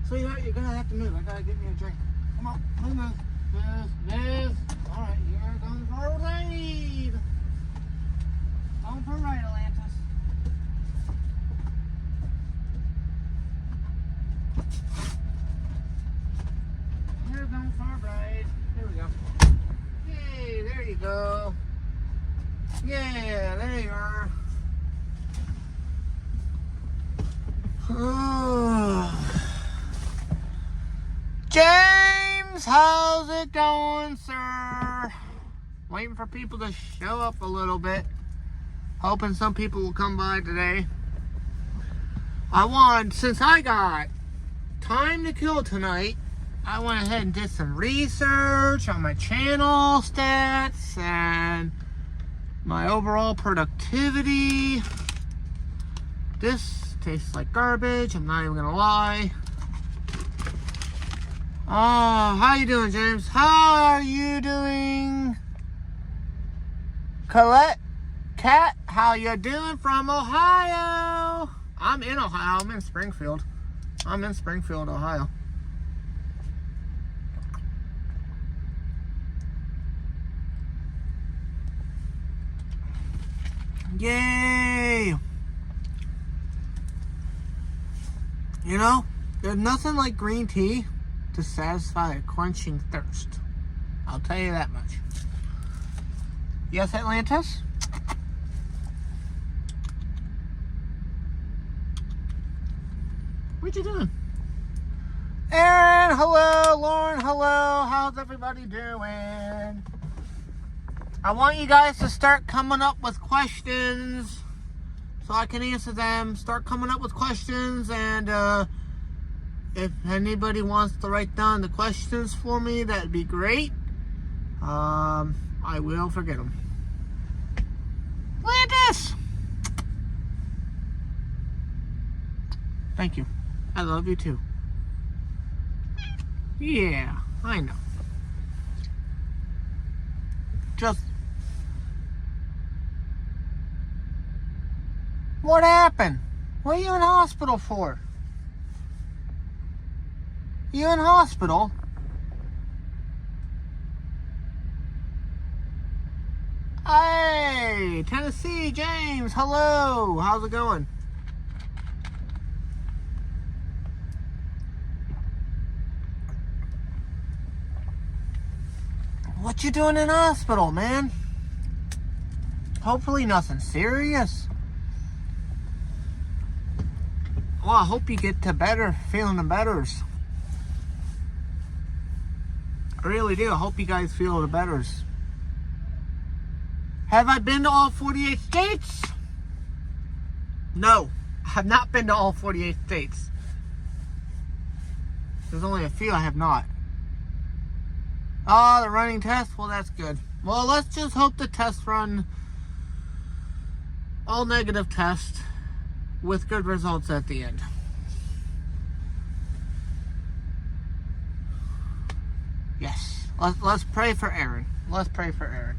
Sweetheart, you're gonna have to move. I gotta get me a drink. Come on, move. Move. Alright, you're going for a ride. Going for a ride, Atlantis. You're going for a ride. There we go. Hey, there you go. Yeah, there you are. James, how's it going, sir? Waiting for people to show up a little bit. Hoping some people will come by today. Since I got time to kill tonight, I went ahead and did some research on my channel stats and my overall productivity. This tastes like garbage, I'm not even gonna lie. Oh, how you doing, James? How are you doing? Cat, how you doing from Ohio? I'm in Ohio, I'm in Springfield. Ohio. Yay! You know, there's nothing like green tea to satisfy a quenching thirst. I'll tell you that much. Yes, Atlantis? What you doing? Aaron, hello. Lauren, hello. How's everybody doing? I want you guys to start coming up with questions so I can answer them. Start coming up with questions, and if anybody wants to write down the questions for me, that'd be great. I will forget them. Look at this. Thank you. I love you too. Yeah, I know. Just... What happened? What are you in hospital for? You in hospital? Hey, Tennessee, James, hello. How's it going? What you doing in hospital, man? Hopefully nothing serious. Well, I hope you get to better, feeling the betters. I really do. I hope you guys feel the betters. Have I been to all 48 states? No, I have not been to all 48 states. There's only a few I have not. Oh, the running test? Well, that's good. Well, let's just hope the test run all negative test with good results at the end. Yes. Let's pray for Aaron. Let's pray for Aaron.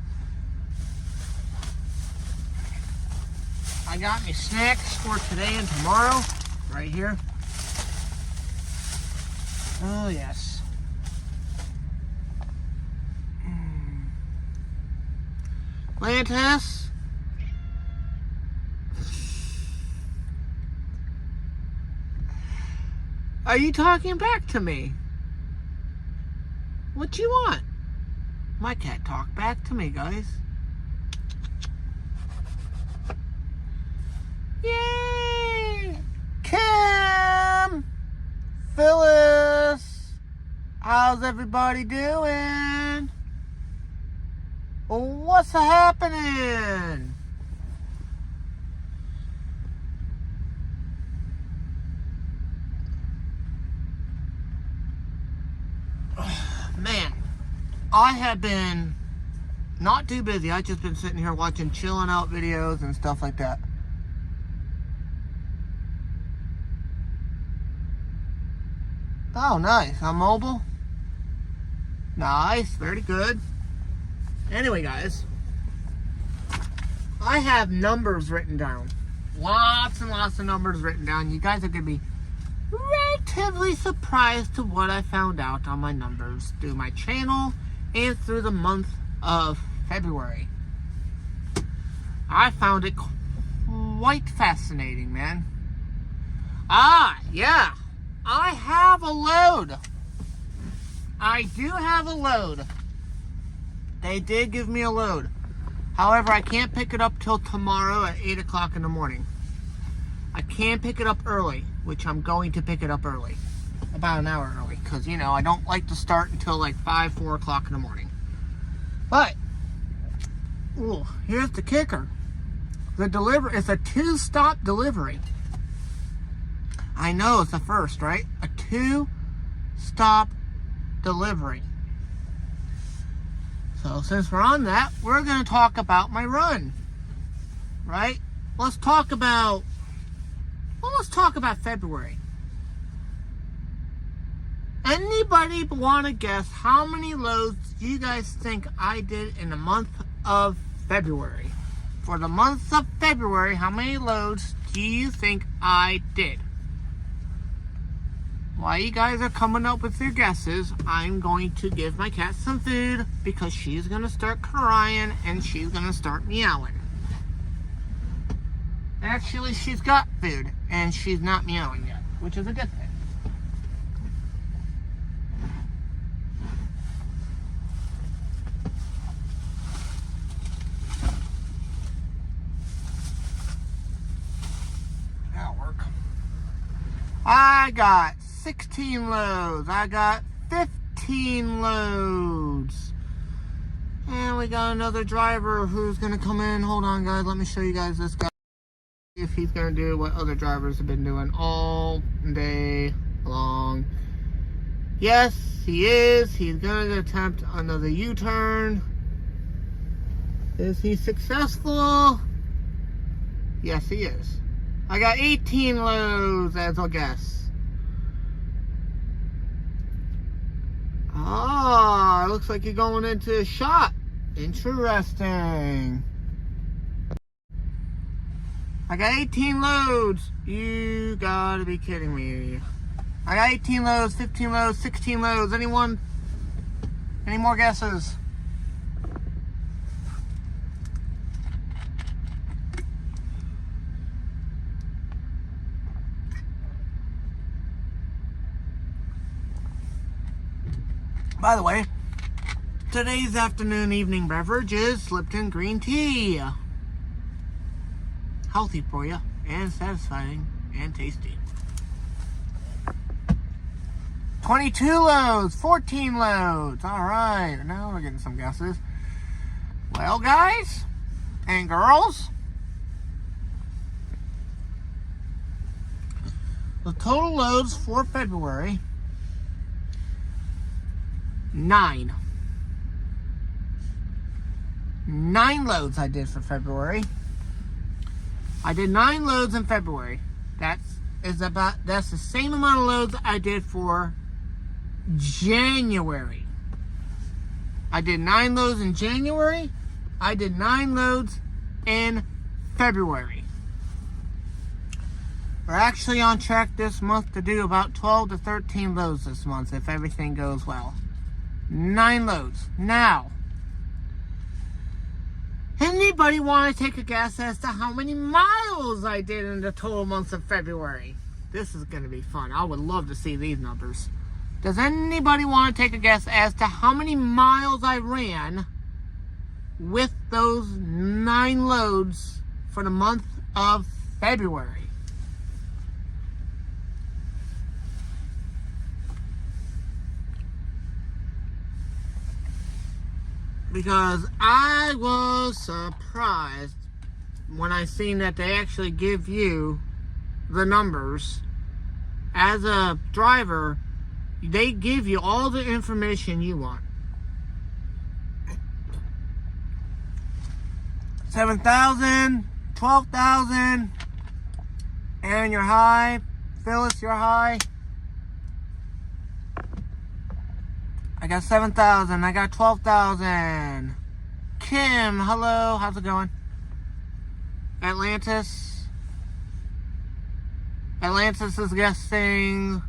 I got me snacks for today and tomorrow. Right here. Oh, yes. Atlantis. Are you talking back to me? What you want? My cat talked back to me, guys. Yay! Kim! Phyllis! How's everybody doing? What's happening? Man, I have been not too busy. I've just been sitting here watching chilling out videos and stuff like that. Oh, nice. I'm mobile. Nice. Very good. Anyway, guys, I have numbers written down. Lots and lots of numbers written down. You guys are going to be relatively surprised to what I found out on my numbers through my channel and through the month of February. I found it quite fascinating, man. Yeah. I have a load. I do have a load. They did give me a load. However, I can't pick it up till tomorrow at 8 o'clock in the morning. I can pick it up early, which I'm going to pick it up early. About an hour early. Because, you know, I don't like to start until like 5, 4 o'clock in the morning. But, here's the kicker. The delivery is a 2-stop delivery. I know it's a first, right? A 2-stop delivery. So since we're on that, we're going to talk about my run. Right? Let's talk about February. Anybody want to guess how many loads you guys think I did in the month of February? For the month of February, how many loads do you think I did? While you guys are coming up with your guesses, I'm going to give my cat some food because she's going to start crying and she's going to start meowing. Actually, she's got food and she's not meowing yet, which is a good thing. That'll work. I got 16 loads. I got 15 loads. And we got another driver who's going to come in. Hold on, guys. Let me show you guys this guy. If he's going to do what other drivers have been doing all day long. Yes, he is. He's going to attempt another U-turn. Is he successful? Yes, he is. I got 18 loads as a guess. Oh, it looks like you're going into a shot. Interesting. I got 18 loads. You gotta be kidding me. I got 18 loads, 15 loads, 16 loads. Anyone? Any more guesses? By the way, today's afternoon evening beverage is Lipton green tea. Healthy for you, and satisfying, and tasty. 22 loads, 14 loads. Alright, now we're getting some guesses. Well, guys and girls, the total loads for February, 9. 9 loads I did for February. I did 9 loads in February. That's the same amount of loads I did for January. I did 9 loads in January. I did 9 loads in February. We're actually on track this month to do about 12 to 13 loads this month if everything goes well. 9 loads. Now, anybody want to take a guess as to how many miles I did in the total month of February? This is going to be fun. I would love to see these numbers. Does anybody want to take a guess as to how many miles I ran with those 9 loads for the month of February? Because I was surprised when I seen that they actually give you the numbers. As a driver, they give you all the information you want. 7,000, 12,000, Aaron, you're high. Phyllis, you're high. I got 7,000. I got 12,000. Kim, hello. How's it going? Atlantis. Atlantis is guessing,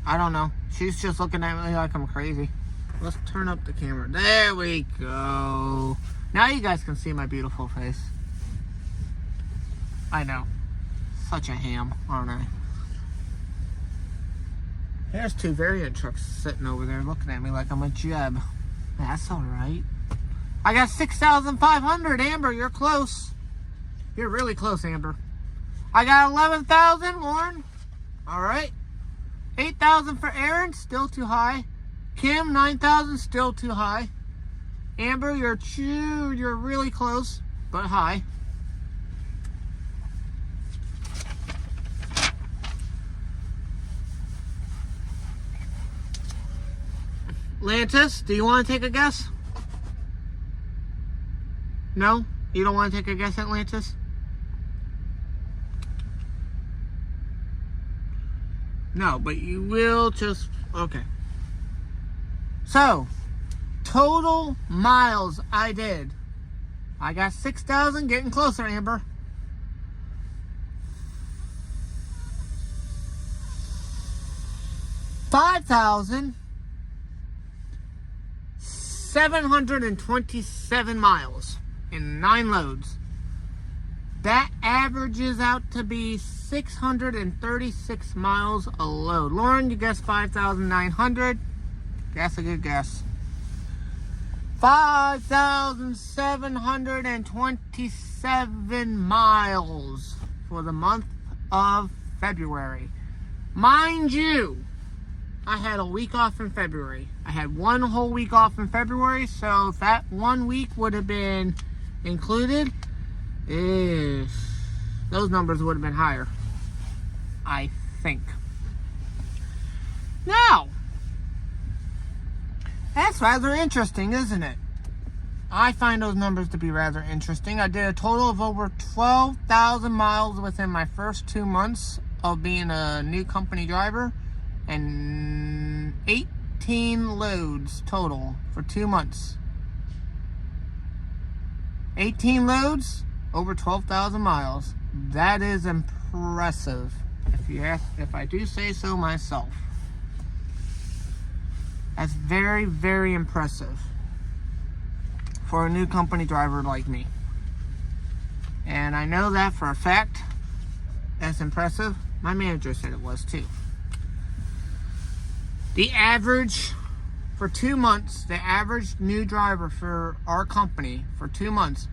I don't know. She's just looking at me like I'm crazy. Let's turn up the camera. There we go. Now you guys can see my beautiful face. I know. Such a ham, aren't I? There's two Variant trucks sitting over there looking at me like I'm a jeb. That's alright. I got 6,500, Amber. You're close. You're really close, Amber. I got 11,000, Lauren. Alright. 8,000 for Aaron. Still too high. Kim, 9,000. Still too high. Amber, you're really close, but high. Atlantis, do you want to take a guess? No? You don't want to take a guess, Atlantis? No, but you will just... Okay. So, total miles I did. I got 6,000, getting closer, Amber. 5,727 miles in 9 loads. That averages out to be 636 miles a load. Lauren, you guessed 5,900. That's a good guess. 5,727 miles for the month of February. Mind you, I had a week off in February. I had one whole week off in February, so if that 1 week would have been included, those numbers would have been higher, I think. Now, that's rather interesting, isn't it? I find those numbers to be rather interesting. I did a total of over 12,000 miles within my first 2 months of being a new company driver, and 18 loads total for 2 months. 18 loads, over 12,000 miles. That is impressive, if I do say so myself. That's very, very impressive for a new company driver like me. And I know that for a fact. That's impressive. My manager said it was too. The average for 2 months, the average new driver for our company for 2 months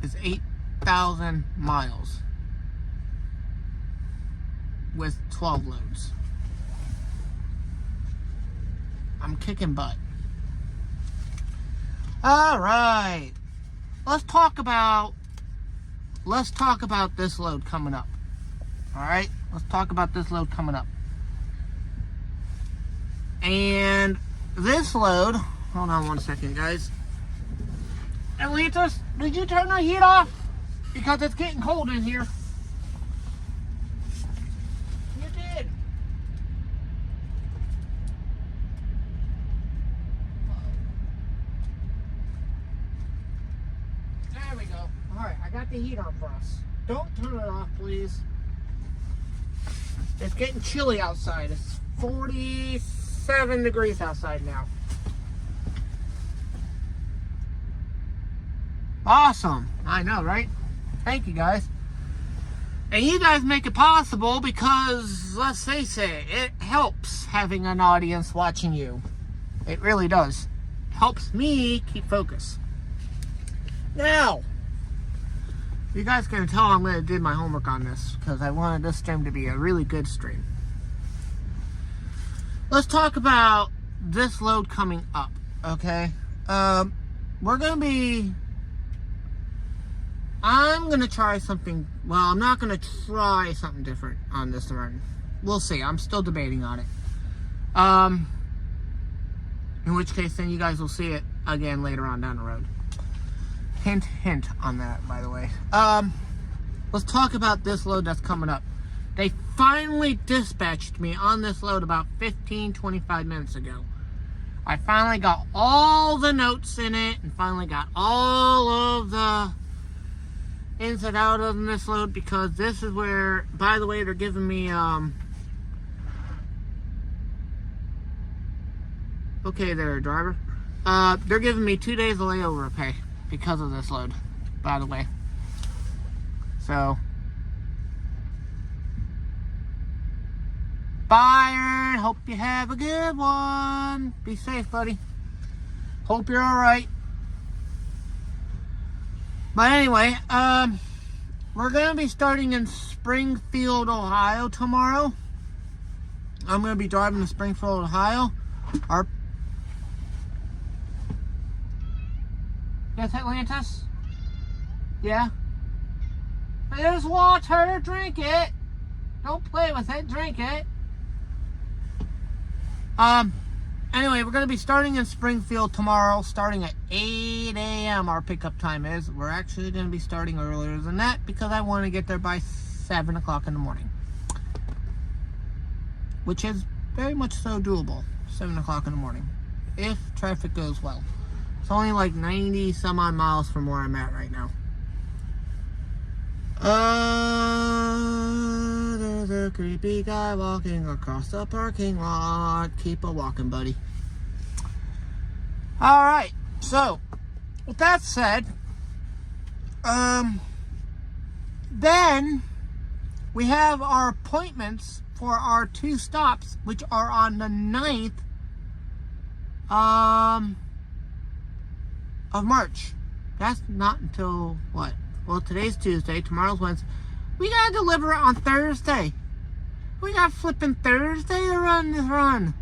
is 8,000 miles with 12 loads. I'm kicking butt. All right. Let's talk about this load coming up. All right? Let's talk about this load coming up. And this load, hold on 1 second, guys. Atlantis, did you turn the heat off? Because it's getting cold in here. You did. There we go. Alright, I got the heat on for us. Don't turn it off, please. It's getting chilly outside. It's 47 degrees outside now. Awesome. I know, right? Thank you, guys. And you guys make it possible because, let's face it, it helps having an audience watching you. It really does. It helps me keep focus. Now, you guys can tell I'm going to do my homework on this because I wanted this stream to be a really good stream. Let's talk about this load coming up, okay? We're going to be... I'm going to try something... Well, I'm not going to try something different on this run. We'll see. I'm still debating on it. In which case, then you guys will see it again later on down the road. Hint, hint on that, by the way. Let's talk about this load that's coming up. They finally dispatched me on this load about 15-25 minutes ago. I finally got all the notes in it and finally got all of the ins and outs on this load, because this is where, by the way, they're giving me, okay there, driver. They're giving me 2 days of layover pay because of this load, by the way. So, bye, Aaron. Hope you have a good one. Be safe, buddy. Hope you're alright. But anyway, we're going to be starting in Springfield, Ohio tomorrow. I'm going to be driving to Springfield, Ohio. Yes, Atlantis? Yeah? There's water, drink it. Don't play with it, drink it. Anyway, we're going to be starting in Springfield tomorrow, starting at 8 a.m. Our pickup time is. We're actually going to be starting earlier than that because I want to get there by 7 o'clock in the morning. Which is very much so doable, 7 o'clock in the morning, if traffic goes well. It's only like 90 some odd miles from where I'm at right now. There's a creepy guy walking across the parking lot. Keep a walking, buddy. Alright, so, with that said, then we have our appointments for our 2 stops, which are on the 9th of March. That's not until, what? Well, today's Tuesday, tomorrow's Wednesday. We gotta deliver it on Thursday. We got flipping Thursday to run this run.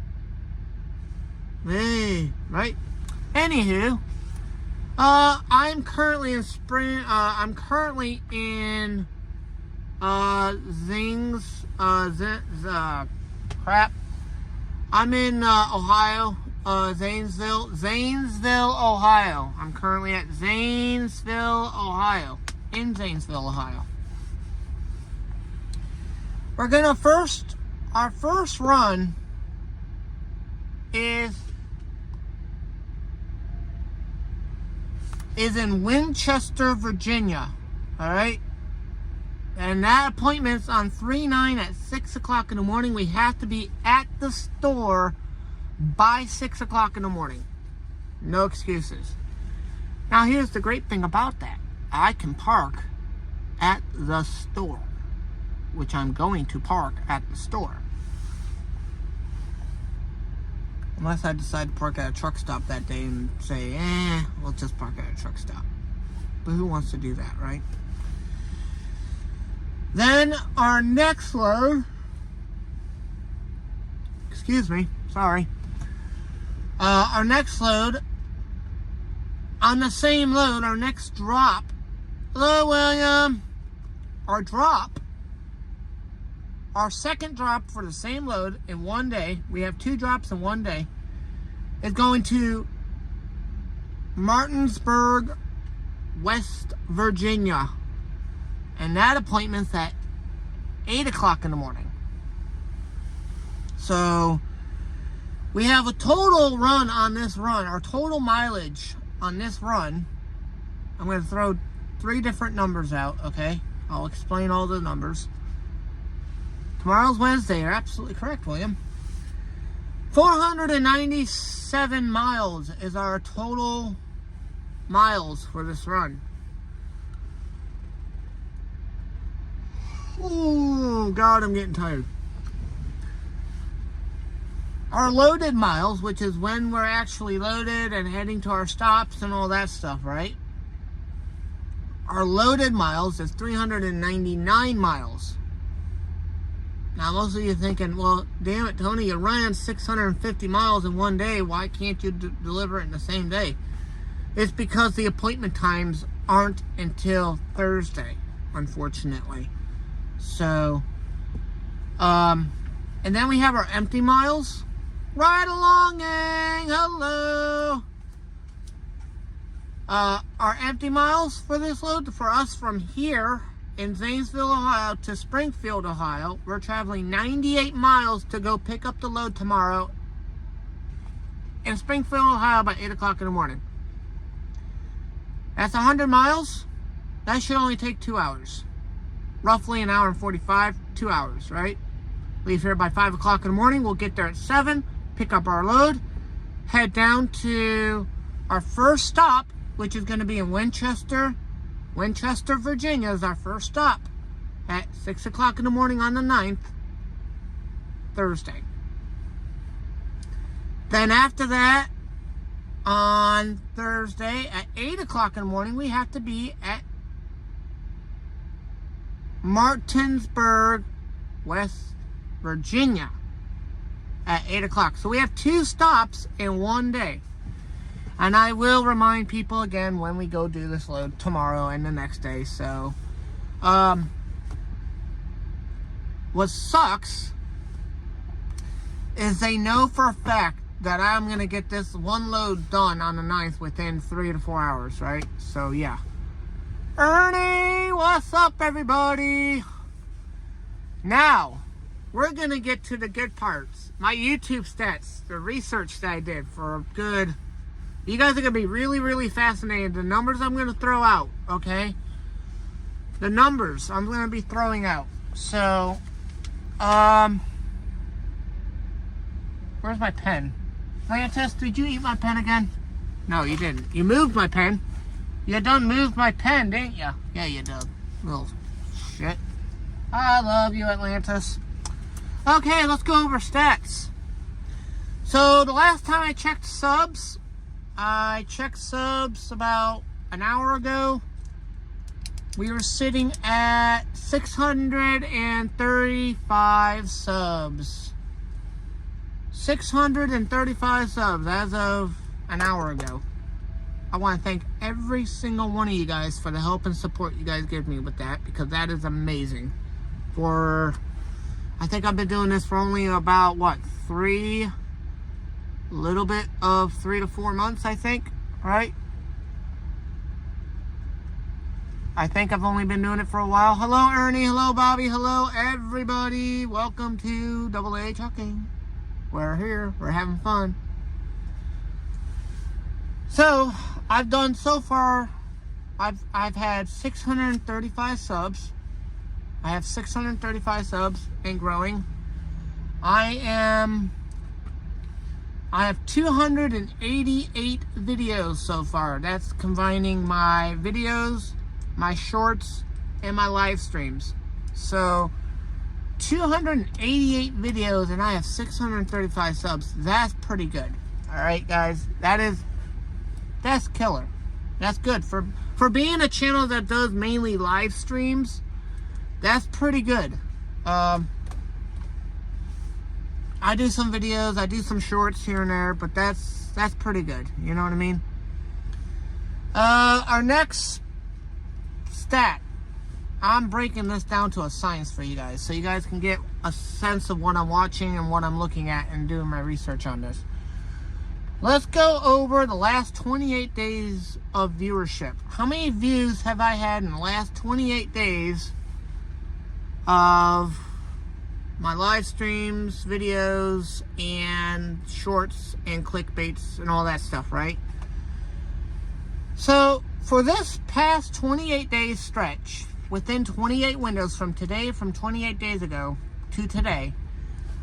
Hey, right? Anywho, I'm currently in Zings, crap. I'm in, Ohio, Zanesville, Ohio. I'm currently at Zanesville, Ohio. In Zanesville, Ohio. We're gonna our first run is in Winchester, Virginia. Alright? And that appointment's on 3/9 at 6 o'clock in the morning. We have to be at the store by 6 o'clock in the morning. No excuses. Now here's the great thing about that. I can park at the store, which I'm going to park at the store. Unless I decide to park at a truck stop that day and say, we'll just park at a truck stop. But who wants to do that, right? Then our next load, excuse me, sorry. Our next load, on the same load, our next drop, hello William, our second drop for the same load in one day, we have 2 drops in one day, is going to Martinsburg, West Virginia. And that appointment's at 8 o'clock in the morning. So, we have a total run on this run, our total mileage on this run. I'm going to throw 3 different numbers out, okay? I'll explain all the numbers. Tomorrow's Wednesday. You're absolutely correct, William. 497 miles is our total miles for this run. Oh, God, I'm getting tired. Our loaded miles, which is when we're actually loaded and heading to our stops and all that stuff, right? Our loaded miles is 399 miles. Now, most of you are thinking, well, damn it, Tony, you ran 650 miles in one day. Why can't you deliver it in the same day? It's because the appointment times aren't until Thursday, unfortunately. So, and then we have our empty miles. Right along, gang. Hello. Our empty miles for this load, for us from here in Zanesville, Ohio to Springfield, Ohio, we're traveling 98 miles to go pick up the load tomorrow in Springfield, Ohio by 8 o'clock in the morning. That's 100 miles. That should only take 2 hours. Roughly an hour and 45, 2 hours, right? Leave here by 5 o'clock in the morning. We'll get there at 7, pick up our load, head down to our first stop, which is going to be in Winchester. Winchester, Virginia is our first stop at 6 o'clock in the morning on the 9th, Thursday. Then after that, on Thursday at 8 o'clock in the morning, we have to be at Martinsburg, West Virginia at 8 o'clock. So we have 2 stops in one day. And I will remind people again when we go do this load tomorrow and the next day. So, what sucks is they know for a fact that I'm going to get this one load done on the 9th within 3 to 4 hours, right? So, yeah. Ernie, what's up, everybody? Now, we're going to get to the good parts. My YouTube stats, the research that I did for a good... You guys are going to be really, really fascinated. The numbers I'm going to throw out, okay? The numbers I'm going to be throwing out. So, where's my pen? Lantis, did you eat my pen again? No, you didn't. You moved my pen. You done moved my pen, didn't you? Yeah, you did. Little shit. I love you, Atlantis. Okay, let's go over stats. So, the last time I checked subs about an hour ago. We were sitting at 635 subs. 635 subs as of an hour ago. I want to thank every single one of you guys for the help and support you guys give me with that, because that is amazing. I think I've been doing this for only about, what, 3 to 4 months, I think, right? I think I've only been doing it for a while. Hello, Ernie. Hello, Bobby. Hello, everybody. Welcome to AA Trucking. We're here. We're having fun. So, I've done so far, I've had 635 subs. I have 635 subs and growing. I have 288 videos so far. That's combining my videos, my shorts, and my live streams. So, 288 videos and I have 635 subs. That's pretty good. Alright, guys. That's killer. That's good. For being a channel that does mainly live streams, that's pretty good. I do some videos, I do some shorts here and there, but that's pretty good. You know what I mean? Our next stat. I'm breaking this down to a science for you guys, so you guys can get a sense of what I'm watching and what I'm looking at and doing my research on this. Let's go over the last 28 days of viewership. How many views have I had in the last 28 days of my live streams, videos, and shorts, and clickbaits, and all that stuff, right? So, for this past 28 days stretch, within 28 windows from 28 days ago to today,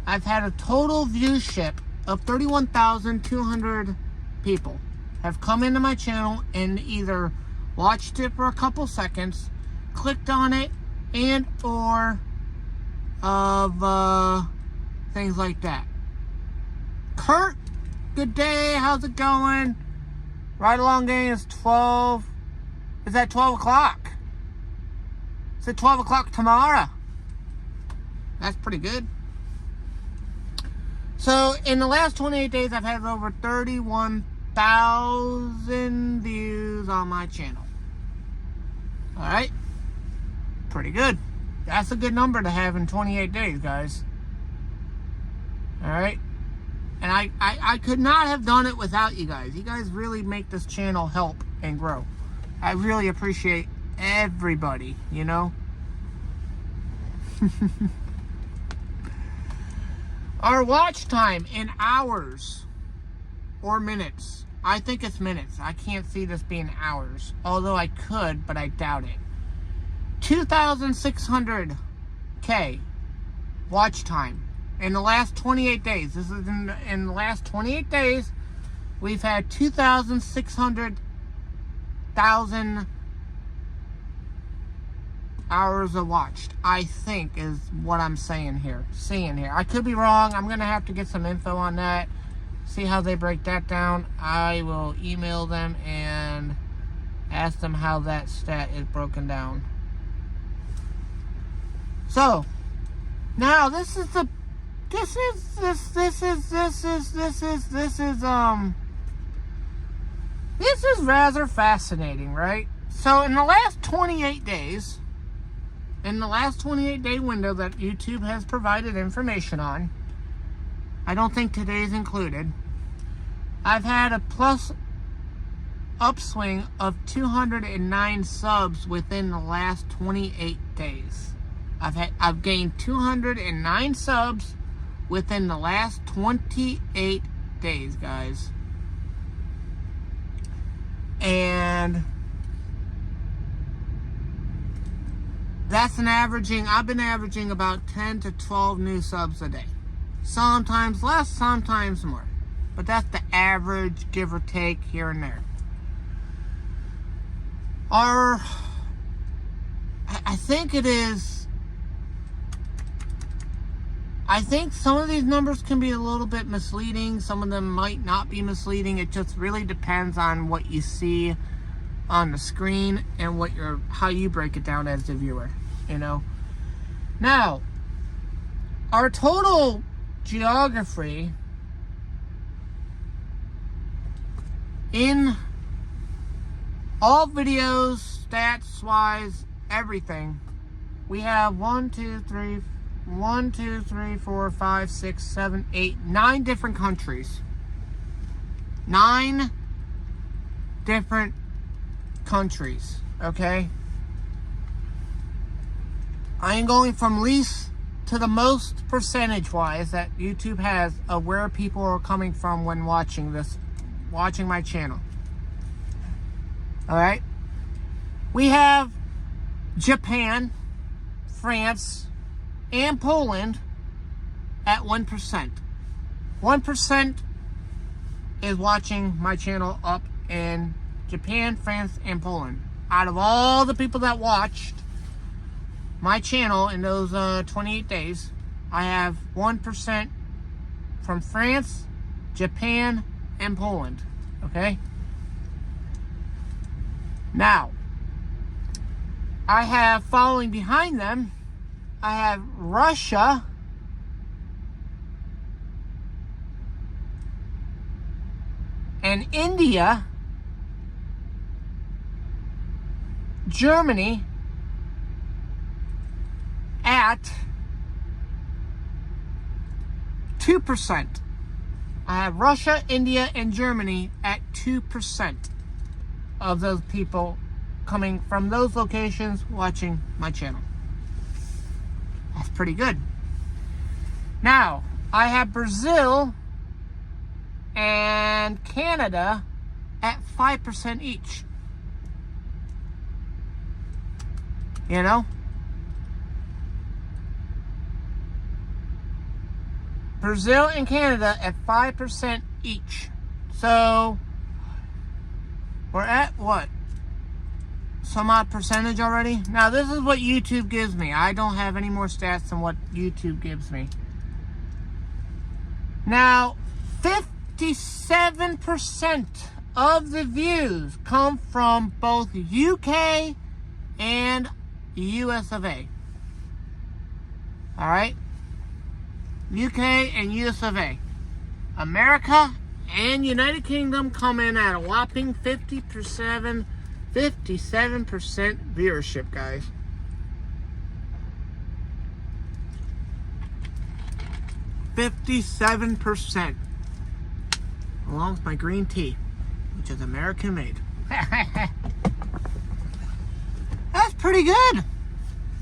I've had a total viewership of 31,200 people have come into my channel and either watched it for a couple seconds, clicked on it, and or things like that. Kurt, good day, how's it going? Ride along game is 12. Is that 12 o'clock? Is it 12 o'clock tomorrow? That's pretty good. So, in the last 28 days, I've had over 31,000 views on my channel. Alright? Pretty good. That's a good number to have in 28 days, guys. Alright? And I could not have done it without you guys. You guys really make this channel help and grow. I really appreciate everybody, you know? Our watch time in hours or minutes. I think it's minutes. I can't see this being hours. Although I could, but I doubt it. 2,600K watch time in the last 28 days. This is in the last 28 days. We've had 2,600,000 hours of watched, I think, is what I'm saying here. Seeing here. I could be wrong. I'm going to have to get some info on that. See how they break that down. I will email them and ask them how that stat is broken down. So, now this is rather fascinating, right? So in the last 28 days, in the last 28-day window that YouTube has provided information on, I don't think today's included, I've had a plus upswing of 209 subs within the last 28 days. I've gained 209 subs within the last 28 days, guys. And that's an averaging, I've been averaging about 10 to 12 new subs a day. Sometimes less, sometimes more. But that's the average, give or take, here and there. I think it is, I think some of these numbers can be a little bit misleading. Some of them might not be misleading. It just really depends on what you see on the screen and how you break it down as a viewer, you know. Now, our total geography in all videos, stats wise, everything, we have 9 different countries. 9 different countries, okay? I am going from least to the most percentage wise that YouTube has of where people are coming from when watching my channel. All right, we have Japan, France, and Poland at 1%. 1% is watching my channel up in Japan, France, and Poland. Out of all the people that watched my channel in those 28 days, I have 1% from France, Japan, and Poland. Okay? Now, I have following behind them, I have Russia, and India, Germany at 2%. I have Russia, India, and Germany at 2% of those people coming from those locations watching my channel. That's pretty good. Now, I have Brazil and Canada at 5% each. You know? Brazil and Canada at 5% each. So, we're at what? Some odd percentage already? Now, this is what YouTube gives me. I don't have any more stats than what YouTube gives me. Now, 57% of the views come from both UK and US of A. Alright? UK and US of A. America and United Kingdom come in at a whopping 57% viewership, guys. 57%. Along with my green tea, which is American made. That's pretty good.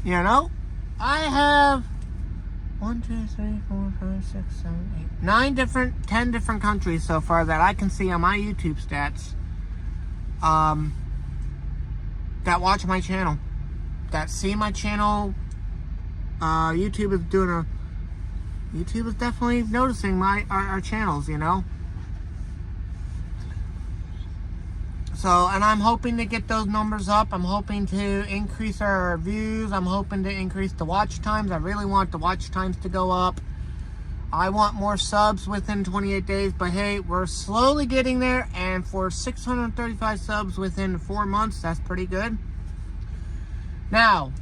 You know, I have 1, 2, 3, 4, 5, 6, 7, 8, 10 different countries so far that I can see on my YouTube stats that watch my channel. that see my channel, YouTube is definitely noticing our channels, you know. So, and I'm hoping to get those numbers up. I'm hoping to increase our views. I'm hoping to increase the watch times. I really want the watch times to go up. I want more subs within 28 days, but hey, we're slowly getting there. And for 635 subs within 4 months, that's pretty good. Now,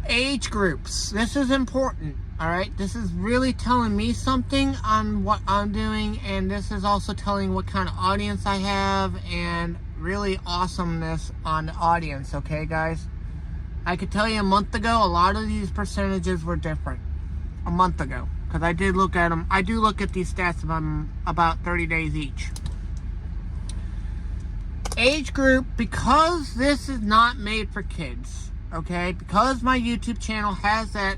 age groups. This is important. All right, this is really telling me something on what I'm doing, and this is also telling what kind of audience I have, and really awesomeness on the audience, okay, guys? I could tell you a month ago, a lot of these percentages were different. A month ago, because I did look at them. I do look at these stats about 30 days each. Age group, because this is not made for kids, okay? Because my YouTube channel has that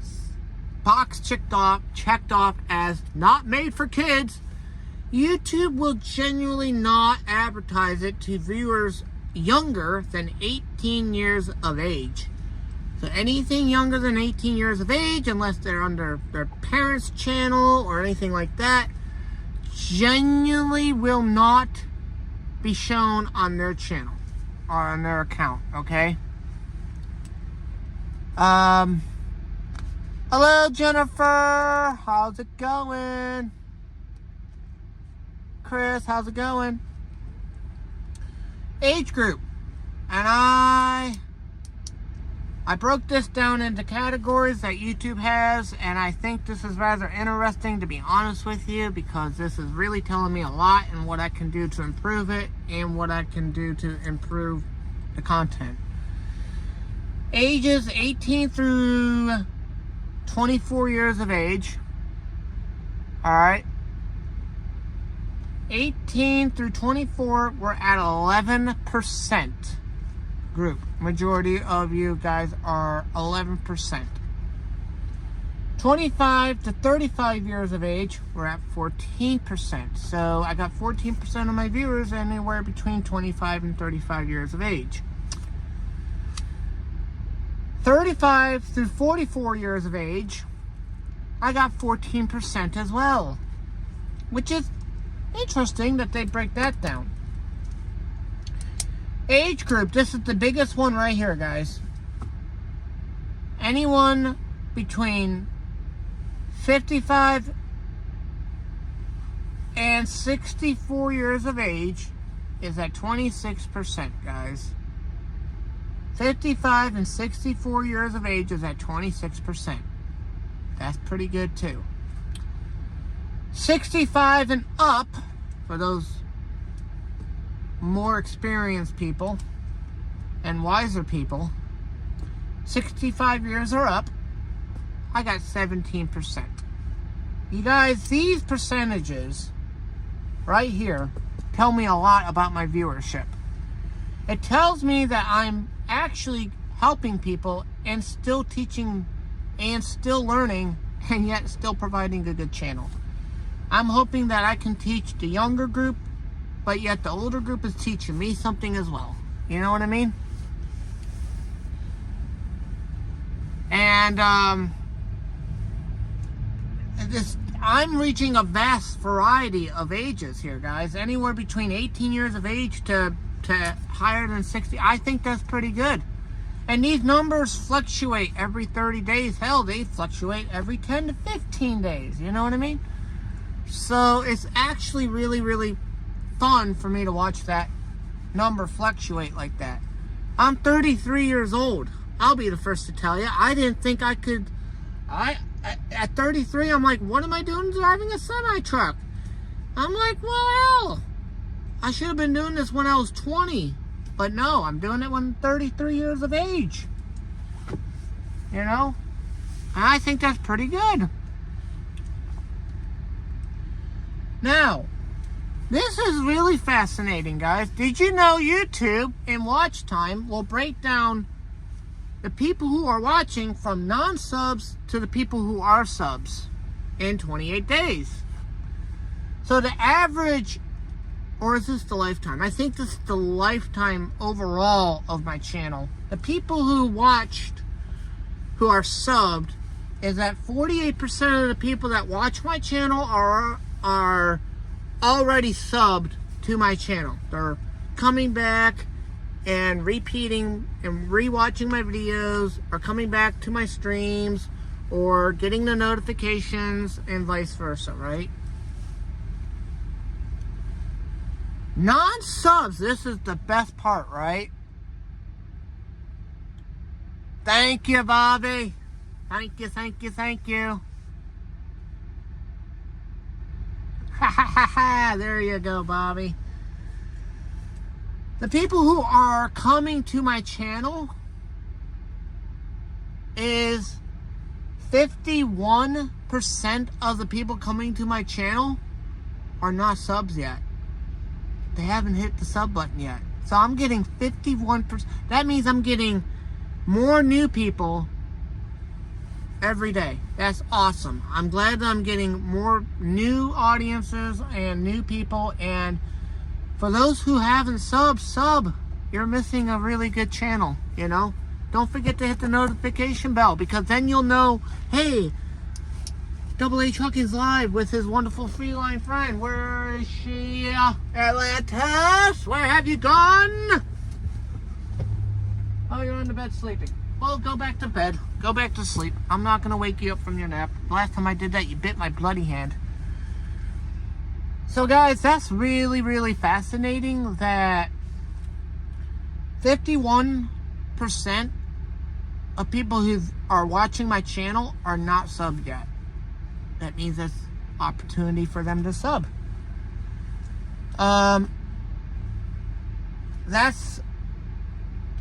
box checked off as not made for kids, YouTube will genuinely not advertise it to viewers younger than 18 years of age. So anything younger than 18 years of age, unless they're under their parents' channel or anything like that, genuinely will not be shown on their channel or on their account, okay? Hello, Jennifer. How's it going? Chris, how's it going? Age group. And I broke this down into categories that YouTube has, and I think this is rather interesting, to be honest with you, because this is really telling me a lot and what I can do to improve it and what I can do to improve the content. Ages 18 through 24 years of age. Alright. 18 through 24, we're at 11% group. Majority of you guys are 11%. 25 to 35 years of age, we're at 14%. So I got 14% of my viewers anywhere between 25 and 35 years of age. 35 through 44 years of age, I got 14% as well. Which is interesting that they break that down. Age group, this is the biggest one right here, guys. Anyone between 55 and 64 years of age is at 26%, guys. 55 and 64 years of age is at 26%. That's pretty good too. 65 and up, for those more experienced people and wiser people, 65 years or up, I got 17%. You guys, these percentages right here tell me a lot about my viewership. It tells me that I'm actually helping people and still teaching and still learning and yet still providing a good channel. I'm hoping that I can teach the younger group, but yet the older group is teaching me something as well. You know what I mean? And I'm reaching a vast variety of ages here, guys. Anywhere between 18 years of age to higher than 60. I think that's pretty good. And these numbers fluctuate every 30 days. Hell, they fluctuate every 10 to 15 days. You know what I mean? So it's actually really, really fun for me to watch that number fluctuate like that. I'm 33 years old. I'll be the first to tell you. I didn't think I could. At 33, I'm like, what am I doing driving a semi-truck? I'm like, well, hell, I should have been doing this when I was 20. But no, I'm doing it when I'm 33 years of age. You know? And I think that's pretty good. Now, this is really fascinating, guys. Did you know YouTube in watch time will break down the people who are watching from non-subs to the people who are subs in 28 days? So the average Or is this the lifetime? I think this is the lifetime overall of my channel. The people who watched, who are subbed, is that 48% of the people that watch my channel are already subbed to my channel. They're coming back and repeating and rewatching my videos, or coming back to my streams, or getting the notifications, and vice versa, right? Non-subs, this is the best part, right? Thank you, Bobby. Thank you, thank you, thank you. Ha ha ha ha, there you go, Bobby. The people who are coming to my channel is 51% of the people coming to my channel are not subs yet. They haven't hit the sub button yet. So I'm getting 51%. That means I'm getting more new people every day. That's awesome. I'm glad that I'm getting more new audiences and new people. And for those who haven't sub, you're missing a really good channel, you know? Don't forget to hit the notification bell, because then you'll know, hey, Double A Trucking's live with his wonderful feline friend. Where is she? Atlantis, where have you gone? Oh, you're in the bed sleeping. Well, go back to bed. Go back to sleep. I'm not going to wake you up from your nap. Last time I did that, you bit my bloody hand. So, guys, that's really, really fascinating that 51% of people who are watching my channel are not subbed yet. That means there's opportunity for them to sub. That's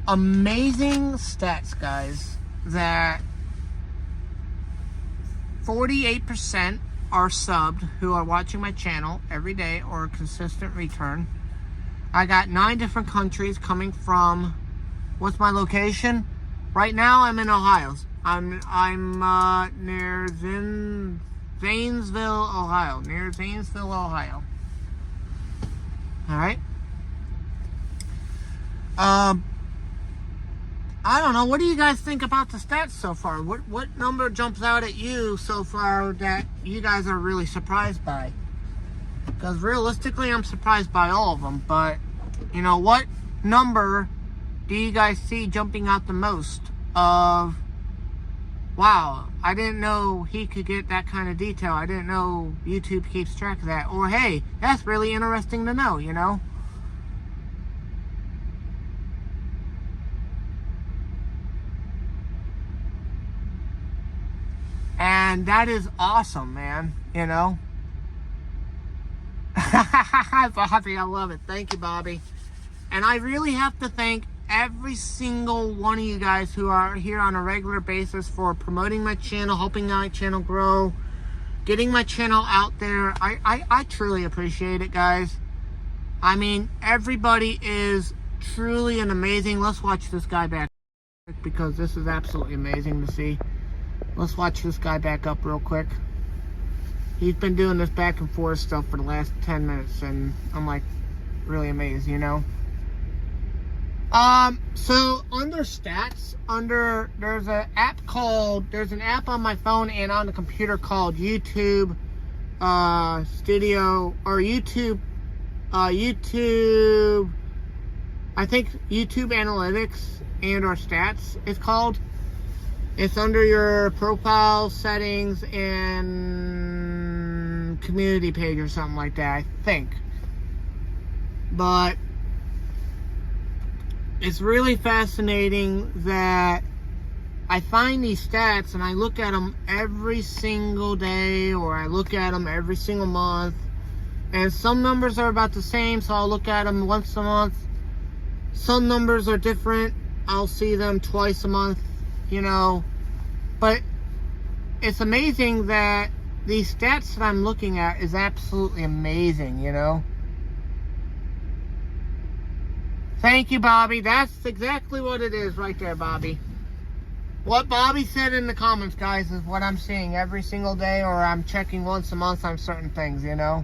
amazing stats, guys, that 48% are subbed who are watching my channel every day, or a consistent return. I got 9 different countries coming from. What's my location? Right now I'm in Ohio. I'm near Zanesville, Ohio. Near Zanesville, Ohio. Alright. I don't know. What do you guys think about the stats so far? What number jumps out at you so far that you guys are really surprised by? Because realistically, I'm surprised by all of them. But, you know, what number do you guys see jumping out the most of, wow, I didn't know he could get that kind of detail. I didn't know YouTube keeps track of that. Or, hey, that's really interesting to know, you know? And that is awesome, man, you know? Bobby, I love it. Thank you, Bobby. And I really have to thank every single one of you guys who are here on a regular basis for promoting my channel, helping my channel grow, getting my channel out there. I truly appreciate it, guys. I mean, everybody is truly an amazing. Let's watch this guy back, because this is absolutely amazing to see. Let's watch this guy back up real quick. He's been doing this back and forth stuff for the last 10 minutes, and I'm like really amazed, you know? So under stats, there's an app on my phone and on the computer called YouTube Studio, or YouTube, I think YouTube Analytics and or Stats it's called. It's under your profile settings and community page or something like that, I think. But it's really fascinating that I find these stats and I look at them every single day, or I look at them every single month. And some numbers are about the same, so I'll look at them once a month. Some numbers are different. I'll see them twice a month, you know. But it's amazing that these stats that I'm looking at is absolutely amazing, you know. Thank you, Bobby. That's exactly what it is right there, Bobby. What Bobby said in the comments, guys, is what I'm seeing every single day, or I'm checking once a month on certain things, you know.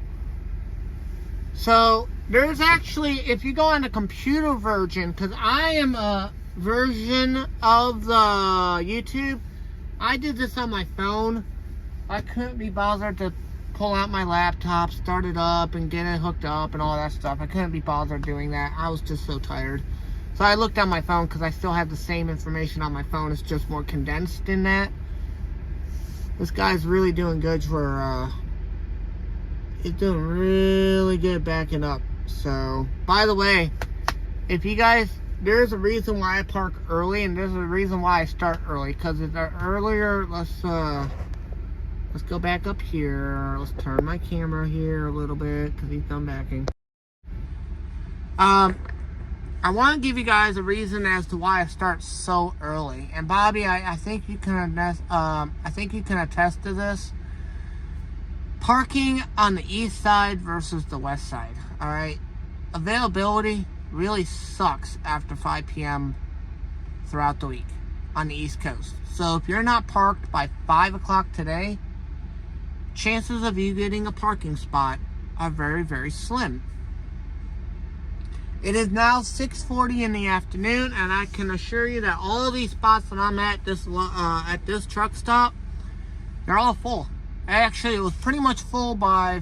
So There's actually, if you go on the computer version, because I am a version of the YouTube, I did this on my phone. I couldn't be bothered to pull out my laptop, start it up, and get it hooked up and all that stuff. I couldn't be bothered doing that. I was just so tired. So I looked on my phone because I still have the same information on my phone. It's just more condensed in that. This guy's really doing good for, he's doing really good backing up. So, by the way, if you guys, there's a reason why I park early, and there's a reason why I start early. Because earlier, let's go back up here. Let's turn my camera here a little bit because he's done backing. I want to give you guys a reason as to why I start so early. And Bobby, I think you can attest to this. Parking on the east side versus the west side. All right, availability really sucks after 5 p.m. throughout the week on the East Coast. So if you're not parked by 5 o'clock today, chances of you getting a parking spot are very, very slim. It is now 6:40 in the afternoon, and I can assure you that all of these spots that I'm at this truck stop, they're all full. Actually, it was pretty much full by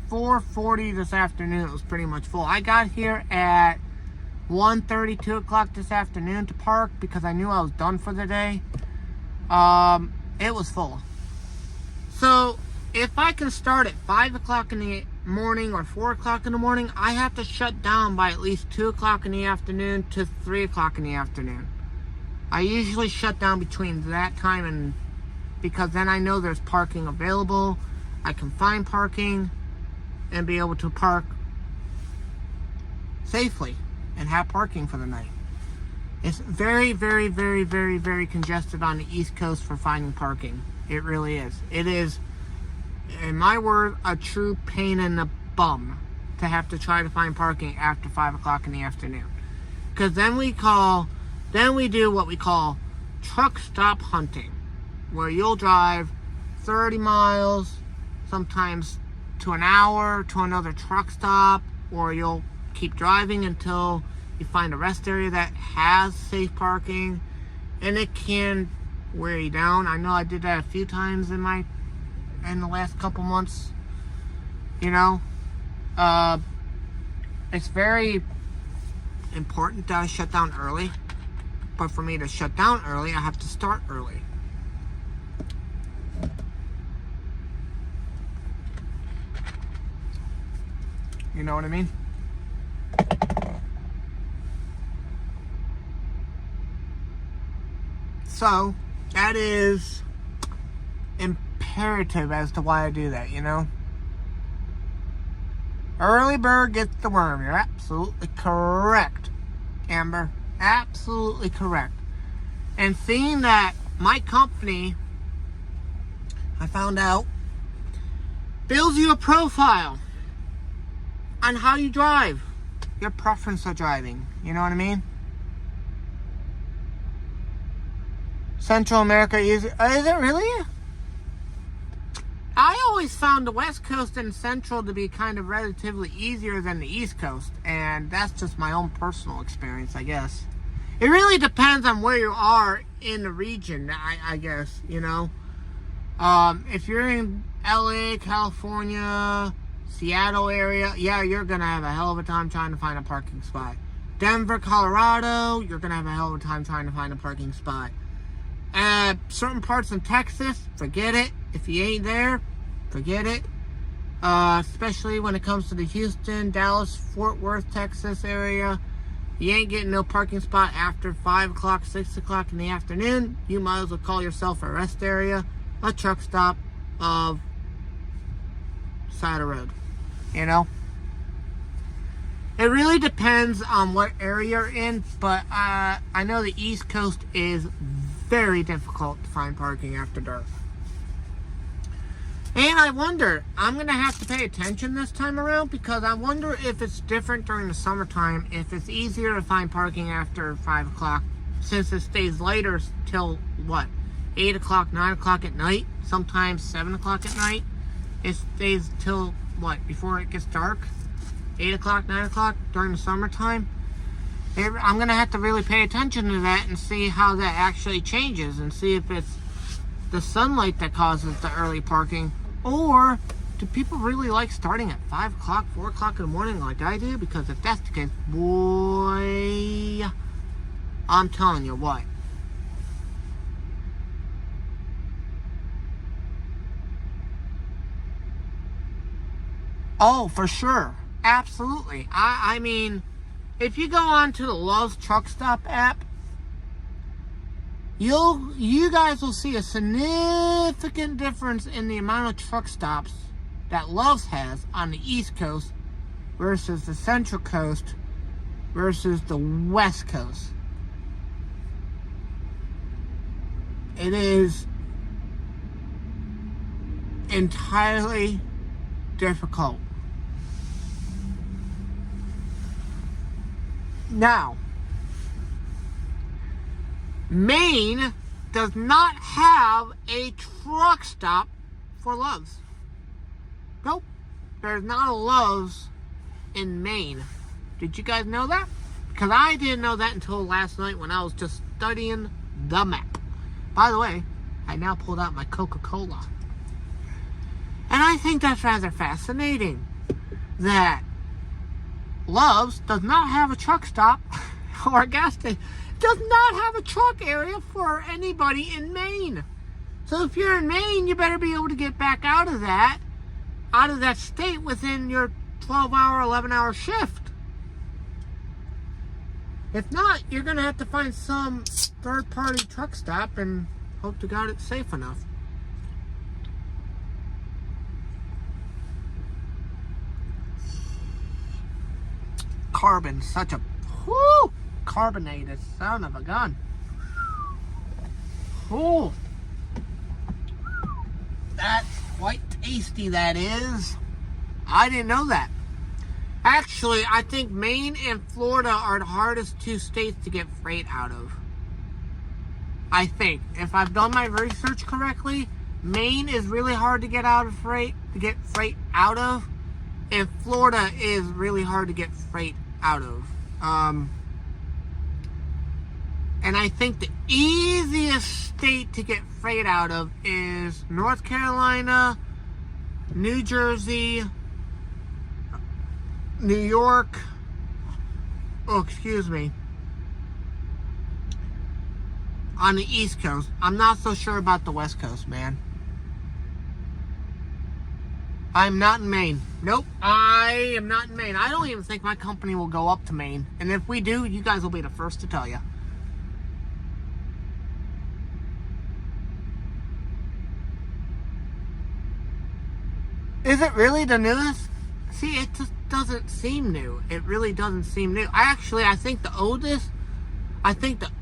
4:40 this afternoon. It was pretty much full. I got here at 1:30, 2 o'clock this afternoon to park because I knew I was done for the day. It was full. So if I can start at 5 o'clock in the morning or 4 o'clock in the morning, I have to shut down by at least 2 o'clock in the afternoon to 3 o'clock in the afternoon. I usually shut down between that time, and because then I know there's parking available. I can find parking and be able to park safely and have parking for the night. It's very, very, very, very, very congested on the East Coast for finding parking. It really is. It is, in my word, a true pain in the bum to have to try to find parking after 5 o'clock in the afternoon. Because then we do what we call truck stop hunting, where you'll drive 30 miles, sometimes to an hour, to another truck stop, or you'll keep driving until you find a rest area that has safe parking, and it can wear you down. I know I did that a few times in the last couple months. You know, it's very important that I shut down early, but for me to shut down early, I have to start early. You know what I mean? So, that is imperative as to why I do that, you know? Early bird gets the worm. You're absolutely correct, Amber. Absolutely correct. And seeing that my company, I found out, builds you a profile on how you drive, your preference of driving. You know what I mean? Central America is it really? I always found the West Coast and Central to be kind of relatively easier than the East Coast, and that's just my own personal experience, I guess. It really depends on where you are in the region, I guess, you know. If you're in LA, California, Seattle area, yeah, you're gonna have a hell of a time trying to find a parking spot. Denver, Colorado, you're gonna have a hell of a time trying to find a parking spot. Certain parts in Texas, forget it. If you ain't there, forget it. Especially when it comes to the Houston, Dallas, Fort Worth, Texas area, you ain't getting no parking spot after 5 o'clock, 6 o'clock in the afternoon. You might as well call yourself a rest area, a truck stop of side of road. You know? It really depends on what area you're in, but I know the East Coast is very difficult to find parking after dark. And I wonder, I'm going to have to pay attention this time around, because I wonder if it's different during the summertime, if it's easier to find parking after 5 o'clock, since it stays later till, what, 8 o'clock, 9 o'clock at night, sometimes 7 o'clock at night. It stays till, what, before it gets dark? 8 o'clock, 9 o'clock during the summertime. I'm going to have to really pay attention to that and see how that actually changes and see if it's the sunlight that causes the early parking, or do people really like starting at 5 o'clock, 4 o'clock in the morning like I do? Because if that's the case, boy, I'm telling you what. Oh, for sure. Absolutely. I mean, if you go on to the Love's Truck Stop app, you guys will see a significant difference in the amount of truck stops that Love's has on the East Coast versus the Central Coast versus the West Coast. It is entirely difficult. Now, Maine does not have a truck stop for Love's. Nope. There's not a Love's in Maine. Did you guys know that? Because I didn't know that until last night when I was just studying the map. By the way, I now pulled out my Coca-Cola. And I think that's rather fascinating that Love's does not have a truck stop or a gas station. Does not have a truck area for anybody in Maine. So if you're in Maine, you better be able to get back out of that state within your 12-hour, 11-hour shift. If not, you're going to have to find some third-party truck stop and hope to God it's safe enough. Carbon, such a carbonated son of a gun. Ooh, that's quite tasty, that is. I didn't know that. Actually, I think Maine and Florida are the hardest two states to get freight out of. I think, if I've done my research correctly, Maine is really hard to get freight out of, and Florida is really hard to get freight out of. And I think the easiest state to get freight out of is North Carolina, New Jersey, New York. Oh, excuse me. On the East Coast. I'm not so sure about the West Coast, man. I'm not in Maine. Nope, I am not in Maine. I don't even think my company will go up to Maine. And if we do, you guys will be the first to tell you. Is it really the newest? See, it just doesn't seem new. It really doesn't seem new. I think the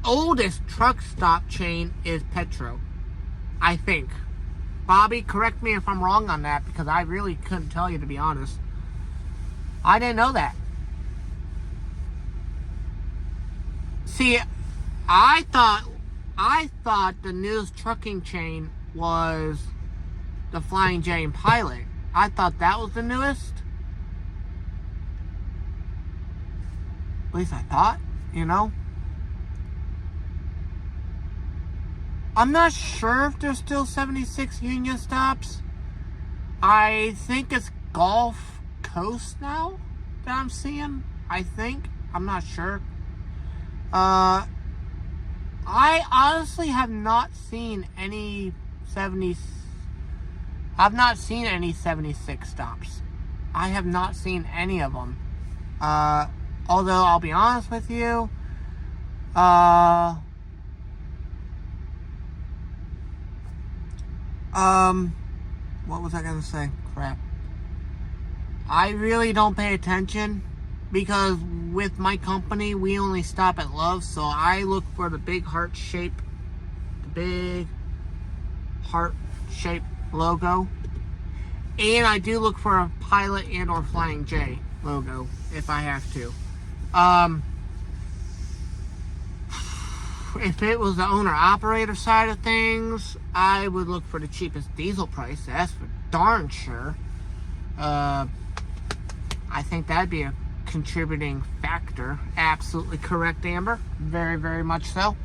oldest truck stop chain is Petro. I think. Bobby, correct me if I'm wrong on that, because I really couldn't tell you, to be honest. I didn't know that. See, I thought the newest trucking chain was the Flying J and Pilot. I thought that was the newest. At least I thought, you know. I'm not sure if there's still 76 Union stops. I think it's Gulf Coast now that I'm seeing. I think. I'm not sure. I honestly have not seen any 76 stops. I have not seen any of them. Although I'll be honest with you, what was I gonna say? Crap. I really don't pay attention because with my company, we only stop at Love's, so I look for the big heart shape, logo. And I do look for a Pilot and or Flying J logo if I have to. If it was the owner-operator side of things, I would look for the cheapest diesel price. That's for darn sure. I think that'd be a contributing factor. Absolutely correct, Amber. Very, very much so.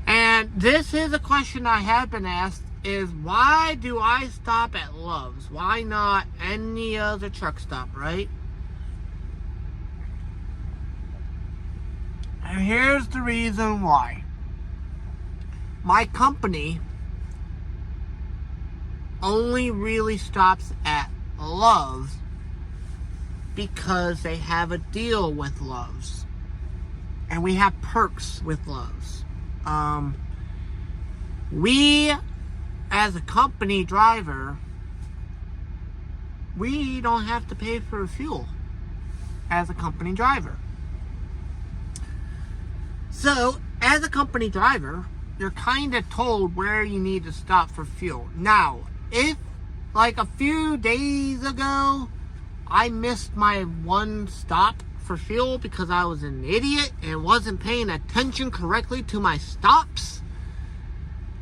And this is a question I have been asked, is why do I stop at Love's? Why not any other truck stop, right? And here's the reason why. My company only really stops at Love's because they have a deal with Love's. And we have perks with Love's. We, as a company driver, we don't have to pay for fuel as a company driver. So, as a company driver, you're kind of told where you need to stop for fuel. Now, if, like a few days ago, I missed my one stop for fuel because I was an idiot and wasn't paying attention correctly to my stops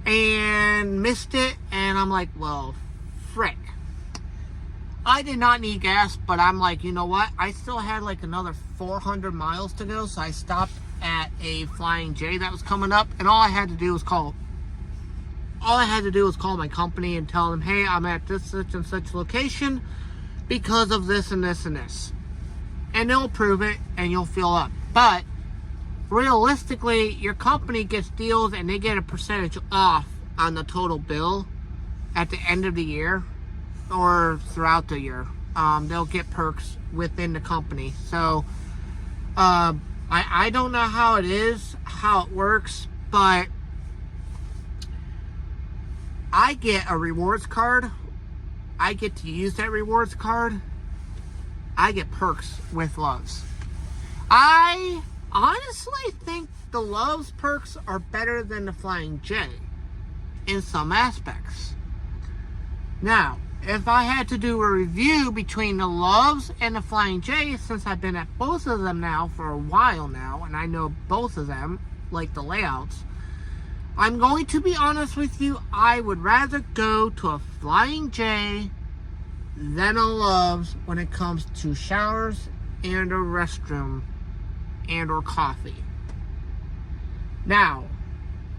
and missed it, and I'm like, well, frick. I did not need gas, but I'm like, you know what? I still had like another 400 miles to go, so I stopped at a Flying J that was coming up, and all I had to do was call my company and tell them, hey, I'm at this such and such location because of this and this and this. And they'll approve it and you'll fill up. But realistically, your company gets deals and they get a percentage off on the total bill at the end of the year or throughout the year. They'll get perks within the company. So I don't know how it works, but I get a rewards card. I get to use that rewards card. I get perks with Love's. I honestly think the Love's perks are better than the Flying J in some aspects. Now, if I had to do a review between the Love's and the Flying J, since I've been at both of them now for a while now, and I know both of them, like the layouts, I'm going to be honest with you, I would rather go to a Flying J than a Love's when it comes to showers and a restroom and or coffee. Now,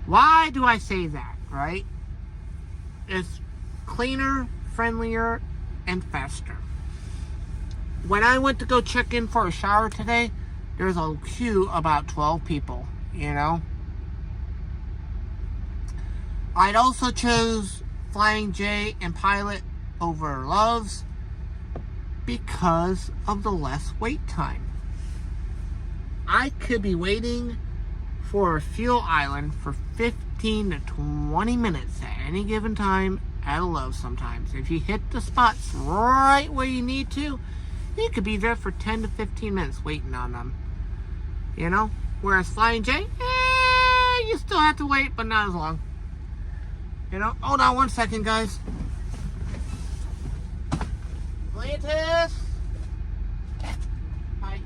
why do I say that, right? It's cleaner, friendlier, and faster. When I went to go check in for a shower today, there's a queue about 12 people, you know? I'd also chose Flying J and Pilot over Love's because of the less wait time. I could be waiting for a fuel island for 15 to 20 minutes at any given time at a Love's sometimes. If you hit the spots right where you need to, you could be there for 10 to 15 minutes waiting on them. You know? Whereas Flying J, you still have to wait, but not as long. You know? Hold on one second, guys. Atlantis! Hi.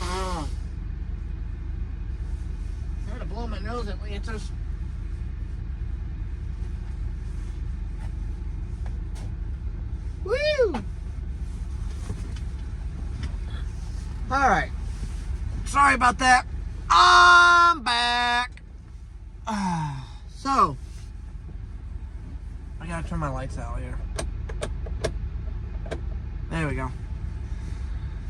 I'm gonna blow my nose, Atlantis. Woo! Alright. Sorry about that. I'm back. So, I gotta turn my lights out here. There we go.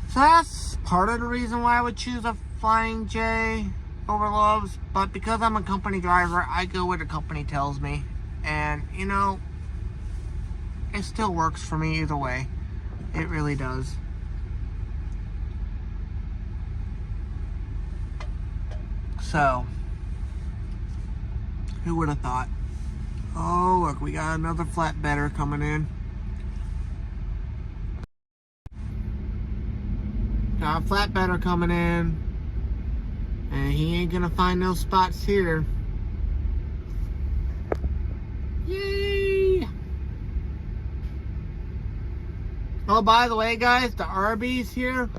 So that's part of the reason why I would choose a Flying J over Love's. But because I'm a company driver, I go where the company tells me. And, you know, it still works for me either way. It really does. So, who would have thought? Oh, look, we got another flatbedder coming in. Got a flatbedder coming in. And he ain't gonna find no spots here. Yay! Oh, by the way, guys, the Arby's here.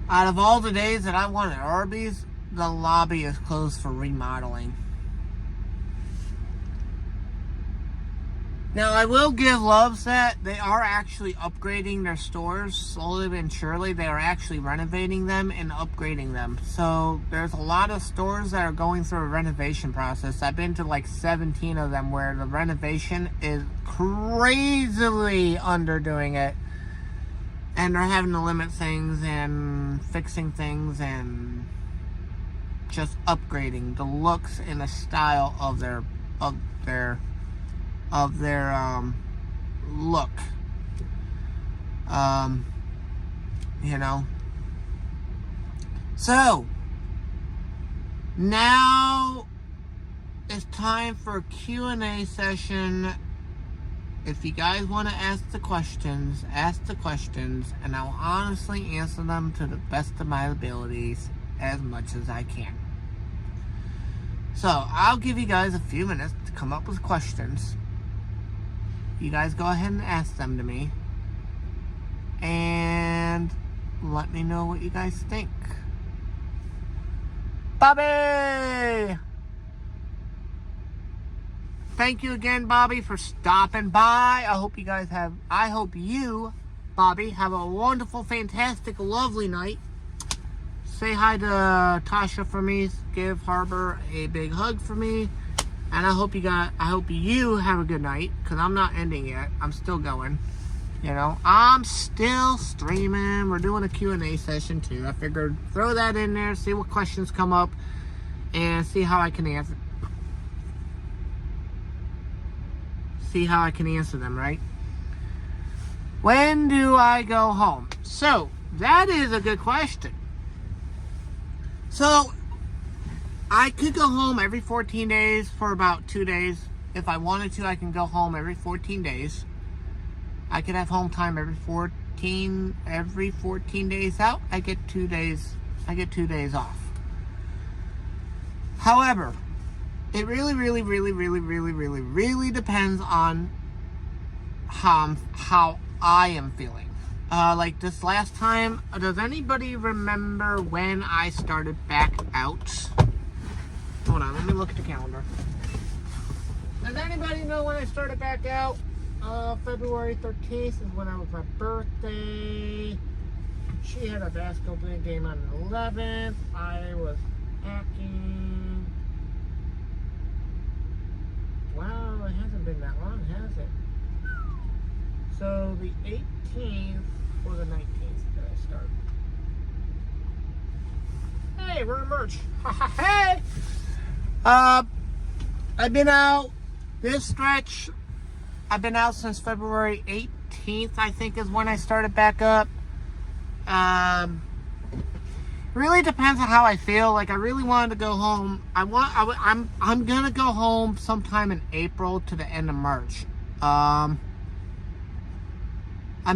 Out of all the days that I wanted Arby's, the lobby is closed for remodeling. Now, I will give Loveset, they are actually upgrading their stores slowly and surely. They are actually renovating them and upgrading them. So, there's a lot of stores that are going through a renovation process. I've been to like 17 of them where the renovation is crazily underdoing it. And they're having to limit things and fixing things and just upgrading the looks and the style of their look. You know. So now it's time for a Q&A session. If you guys want to ask the questions, and I'll honestly answer them to the best of my abilities as much as I can. So, I'll give you guys a few minutes to come up with questions. You guys go ahead and ask them to me. And let me know what you guys think. Bobby! Thank you again, Bobby, for stopping by. I hope you, Bobby, have a wonderful, fantastic, lovely night. Say hi to Tasha for me. Give Harbor a big hug for me. And I hope you have a good night, because I'm not ending yet. I'm still going. You know, I'm still streaming. We're doing a Q&A session, too. I figured throw that in there, see what questions come up, and see how I can answer. Them, right? When do I go home? So, that is a good question. So, I could go home every 14 days for about 2 days. If I wanted to, I can go home every 14 days. I could have home time every 14 days out. I get 2 days off. However, it really depends on how I am feeling. Like this last time, does anybody remember when I started back out? Hold on, let me look at the calendar. Does anybody know when I started back out? February 13th is when it was my birthday. She had a basketball game on the 11th. I was packing. Wow, it hasn't been that long, has it? So the 18th or the 19th that I started. Hey, we're in merch. Hey! I've been out this stretch. I've been out since February 18th, I think is when I started back up. Really depends on how I feel. Like, I really wanted to go home. I'm gonna go home sometime in April to the end of March. I'm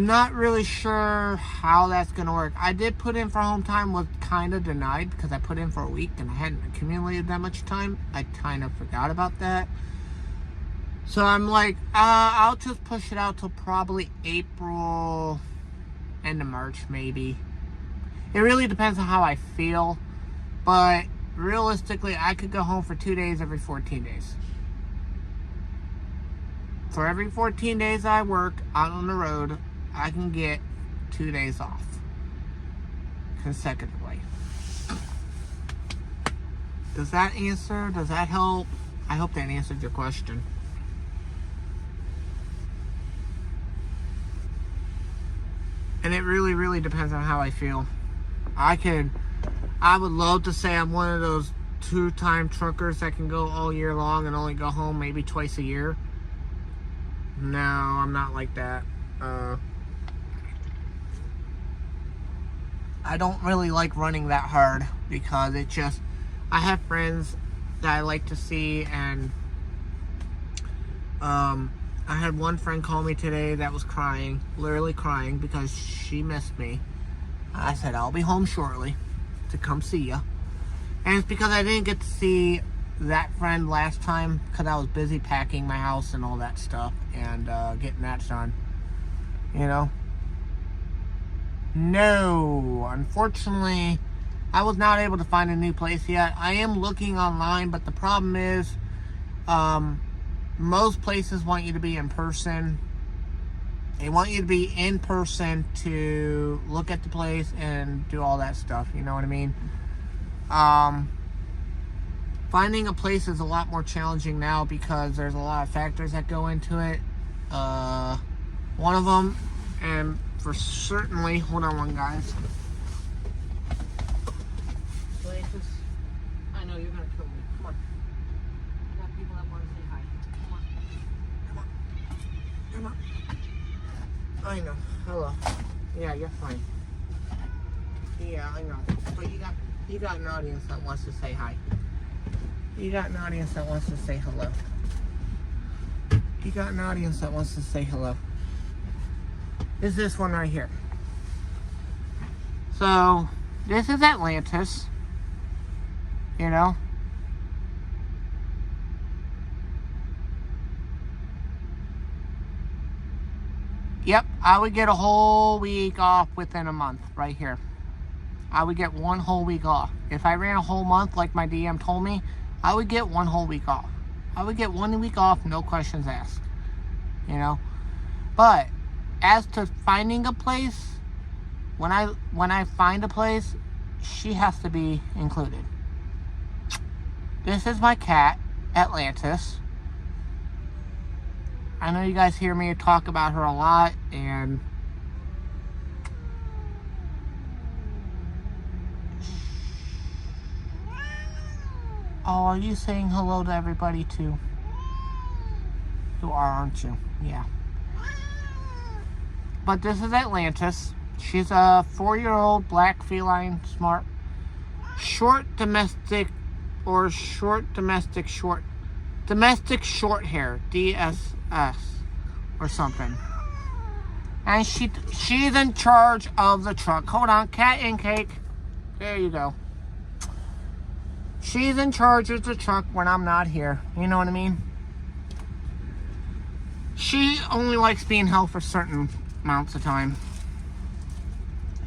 not really sure how that's gonna work. I did put in for home time, was kind of denied because I put in for a week and I hadn't accumulated that much time. I kind of forgot about that. So I'm like, I'll just push it out till probably April, end of March maybe. It really depends on how I feel, but realistically, I could go home for 2 days every 14 days. For every 14 days I work out on the road, I can get 2 days off consecutively. Does that help? I hope that answered your question. And it really depends on how I feel. I would love to say I'm one of those two-time truckers that can go all year long and only go home maybe twice a year. No, I'm not like that. I don't really like running that hard because I have friends that I like to see, and I had one friend call me today that was crying, literally crying, because she missed me. I said, I'll be home shortly to come see ya. And it's because I didn't get to see that friend last time because I was busy packing my house and all that stuff and getting that done. You know? No, unfortunately, I was not able to find a new place yet. I am looking online, but the problem is most places want you to be in person. They want you to be in person to look at the place and do all that stuff. You know what I mean? Finding a place is a lot more challenging now because there's a lot of factors that go into it. One of them, and for certainly, hold on one, guys. Places, I know you're gonna kill me. Come on. I got people that want to say hi. Come on. Come on. Come on. I know. Hello. Yeah, you're fine. Yeah, I know. But you got an audience that wants to say hi. You got an audience that wants to say hello. You got an audience that wants to say hello. Is this one right here. So, this is Atlantis. You know? Yep, I would get a whole week off within a month right here. I would get one whole week off. If I ran a whole month like my DM told me, I would get one whole week off. I would get 1 week off, no questions asked. You know? But as to finding a place, when I find a place, she has to be included. This is my cat, Atlantis. I know you guys hear me talk about her a lot, and oh, are you saying hello to everybody too? You are, aren't you? Yeah. But this is Atlantis. She's a 4-year-old black feline, smart, domestic short hair, DSS or something. And she's in charge of the truck. Hold on, cat and cake. There you go. She's in charge of the truck when I'm not here. You know what I mean? She only likes being held for certain amounts of time.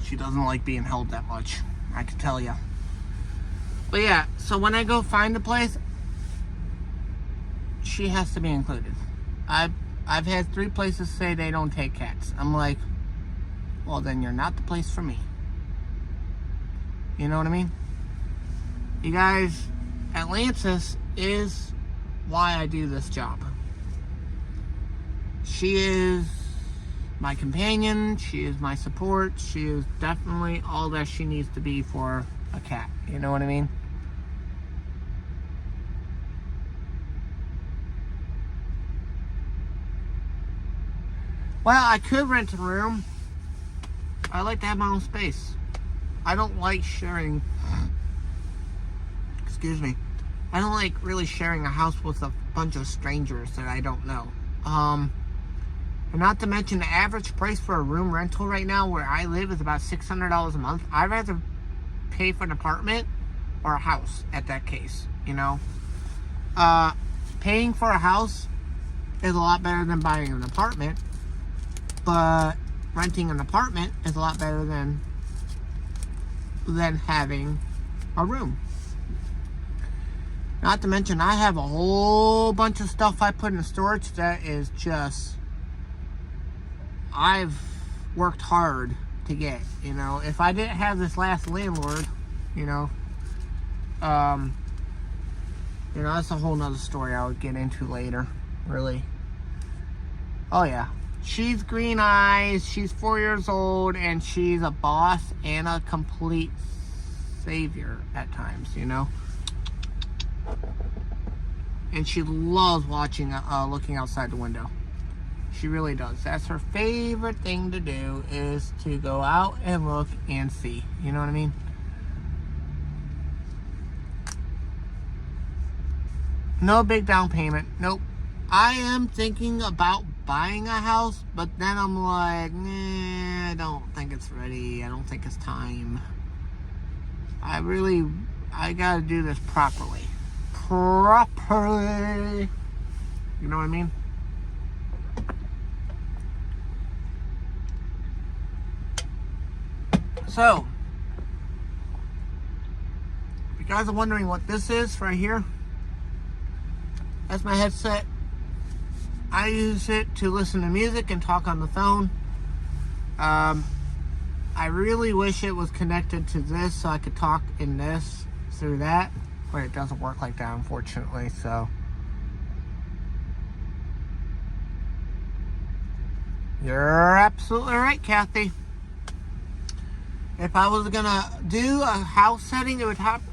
She doesn't like being held that much, I can tell you. But yeah, so when I go find a place, she has to be included. I've had 3 places say they don't take cats. I'm like, well, then you're not the place for me. You know what I mean? You guys, Atlantis is why I do this job. She is my companion. She is my support. She is definitely all that she needs to be for a cat. You know what I mean? Well, I could rent a room. I like to have my own space. I don't like sharing... Excuse me. I don't like really sharing a house with a bunch of strangers that I don't know. And not to mention the average price for a room rental right now where I live is about $600 a month. I'd rather pay for an apartment or a house at that case, you know. Paying for a house is a lot better than buying an apartment, but renting an apartment is a lot better than having a room. Not to mention, I have a whole bunch of stuff I put in storage that is just, I've worked hard to get, you know. If I didn't have this last landlord, you know, that's a whole nother story I would get into later, really. Oh yeah, she's green eyes, she's 4 years old, and she's a boss and a complete savior at times, you know. And she loves watching, looking outside the window. She really does. That's her favorite thing to do, is to go out and look and see. You know what I mean? No big down payment. Nope. I am thinking about buying a house, but then I'm like, nah, I don't think it's ready. I don't think it's time. I gotta do this properly. You know what I mean? So, you guys are wondering what this is right here, that's my headset. I use it to listen to music and talk on the phone. I really wish it was connected to this so I could talk in this through that, but it doesn't work like that, unfortunately. So you're absolutely right, Kathy. If I was gonna do a house setting, it would have.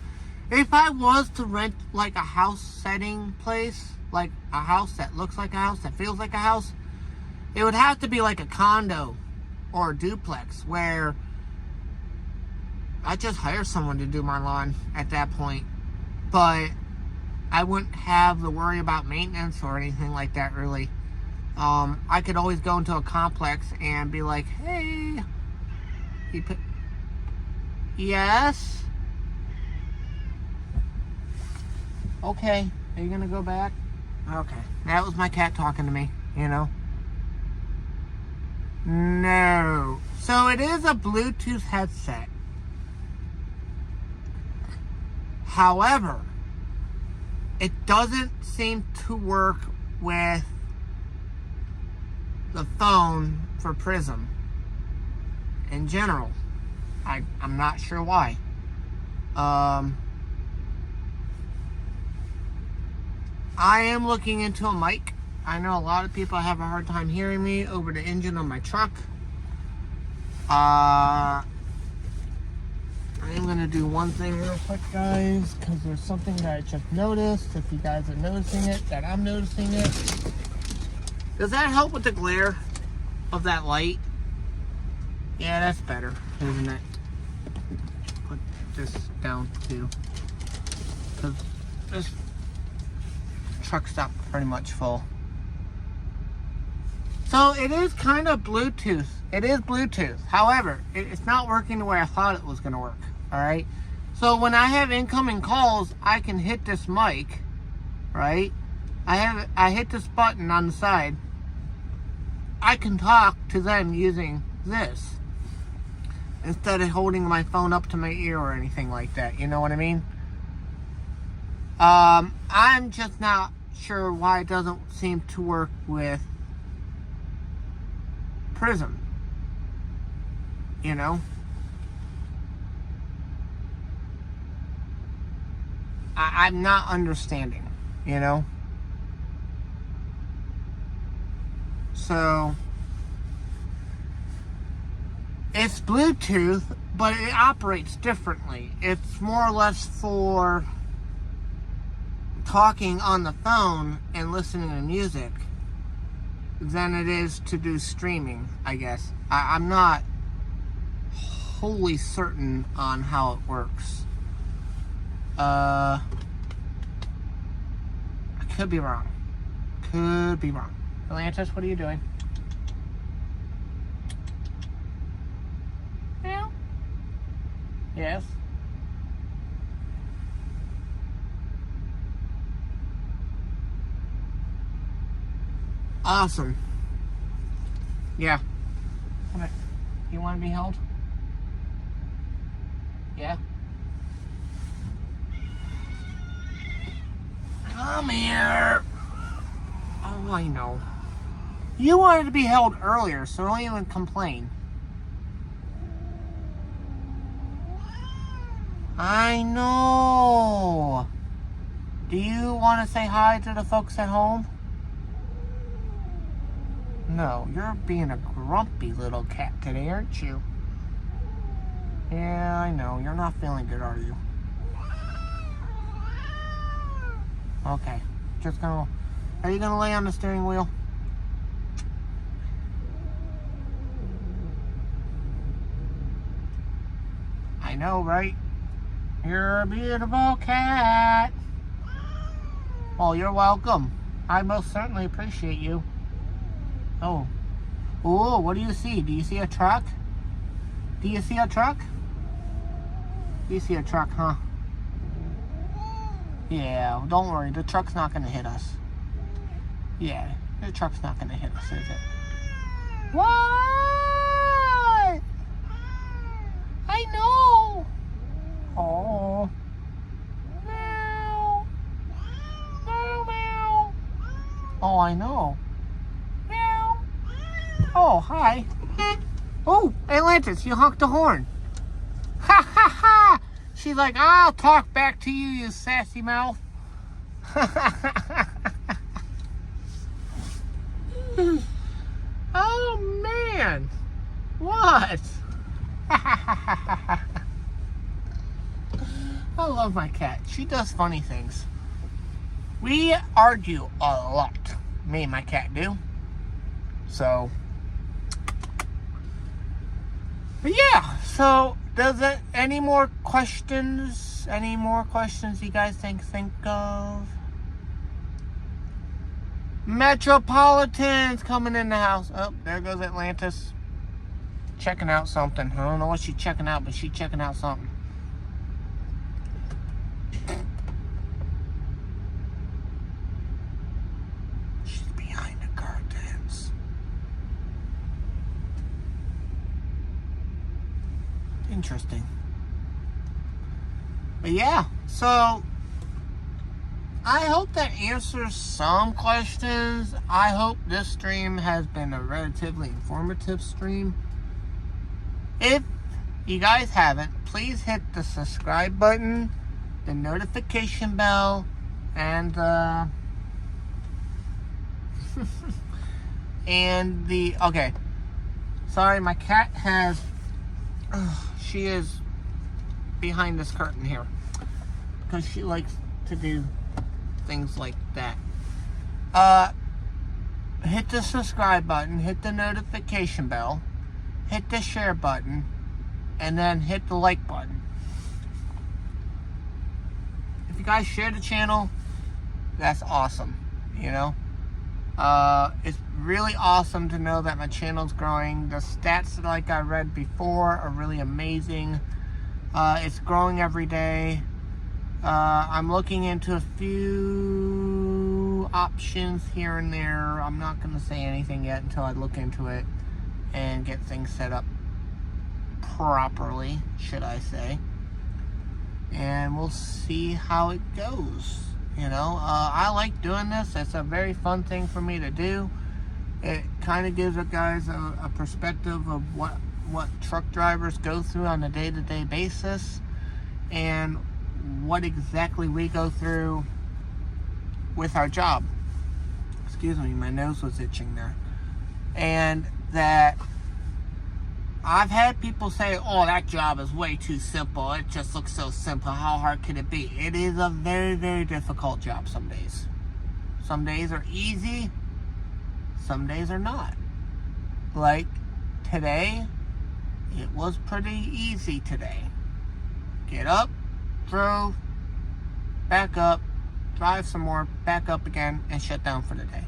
If I was to rent like a house setting place, like a house that looks like a house, that feels like a house, it would have to be like a condo or a duplex where I just hire someone to do my lawn at that point. But I wouldn't have to worry about maintenance or anything like that, really. I could always go into a complex and be like, hey, yes? Okay, are you gonna go back? Okay, that was my cat talking to me, you know? No. So it is a Bluetooth headset. However, it doesn't seem to work with the phone for Prism in general. I'm not sure why. I am looking into a mic. I know a lot of people have a hard time hearing me over the engine of my truck. I am going to do one thing real quick, guys, because there's something that I just noticed. If you guys are noticing it, that I'm noticing it. Does that help with the glare of that light? Yeah, that's better, isn't it? Put this down too, because this truck stop pretty much full. So it is kind of Bluetooth. It is Bluetooth. However, it's not working the way I thought it was going to work. All right. So when I have incoming calls, I can hit this mic, right? I hit this button on the side. I can talk to them using this instead of holding my phone up to my ear or anything like that. You know what I mean? I'm just not sure why it doesn't seem to work with Prism. You know? I'm not understanding, you know? So, it's Bluetooth, but it operates differently. It's more or less for talking on the phone and listening to music than it is to do streaming, I guess. I'm not wholly certain on how it works. I could be wrong. Could be wrong. Atlantis, what are you doing? Yeah. Yes. Awesome. Yeah. Come here. You want to be held? Yeah. Come here. Oh, I know. You wanted to be held earlier, so don't even complain. I know. Do you want to say hi to the folks at home? No, you're being a grumpy little cat today, aren't you? Yeah, I know. You're not feeling good, are you? Okay. Just gonna... Are you gonna lay on the steering wheel? I know, right? You're a beautiful cat. Well, you're welcome. I most certainly appreciate you. Oh. Oh, what do you see? Do you see a truck? Do you see a truck? You see a truck, huh? Yeah, don't worry. The truck's not going to hit us. Yeah, the truck's not going to hit us, is it? What? I know. Oh. Oh, I know. Meow. Oh, hi. Oh, Atlantis, you honked the horn. Ha ha ha! She's like, I'll talk back to you, you sassy mouth. Oh, man. What? I love my cat. She does funny things. We argue a lot. Me and my cat do. So, but yeah. So, does it, any more questions? Any more questions you guys think of? Metropolitan's coming in the house. Oh, there goes Atlantis. Checking out something. I don't know what she's checking out, but she's checking out something. She's behind the curtains. Interesting. But yeah, so I hope that answers some questions. I hope this stream has been a relatively informative stream. If you guys haven't, please hit the subscribe button, the notification bell, and and the, okay, sorry, my cat has, she is behind this curtain here, because she likes to do things like that. Hit the subscribe button, hit the notification bell, hit the share button, and then hit the like button. If you guys share the channel, that's awesome, you know. It's really awesome to know that my channel's growing. The stats, like I read before, are really amazing. It's growing every day. I'm looking into a few options here and there. I'm not going to say anything yet until I look into it and get things set up properly, should I say. And we'll see how it goes. You know, I like doing this. It's a very fun thing for me to do. It kind of gives you guys a perspective of what truck drivers go through on a day-to-day basis, and what exactly we go through with our job. Excuse me, my nose was itching there. And that I've had people say, oh, that job is way too simple. It just looks so simple. How hard can it be? It is a very, very difficult job some days. Some days are easy. Some days are not. Like today, it was pretty easy today. Get up, drove, back up, drive some more, back up again, and shut down for the day.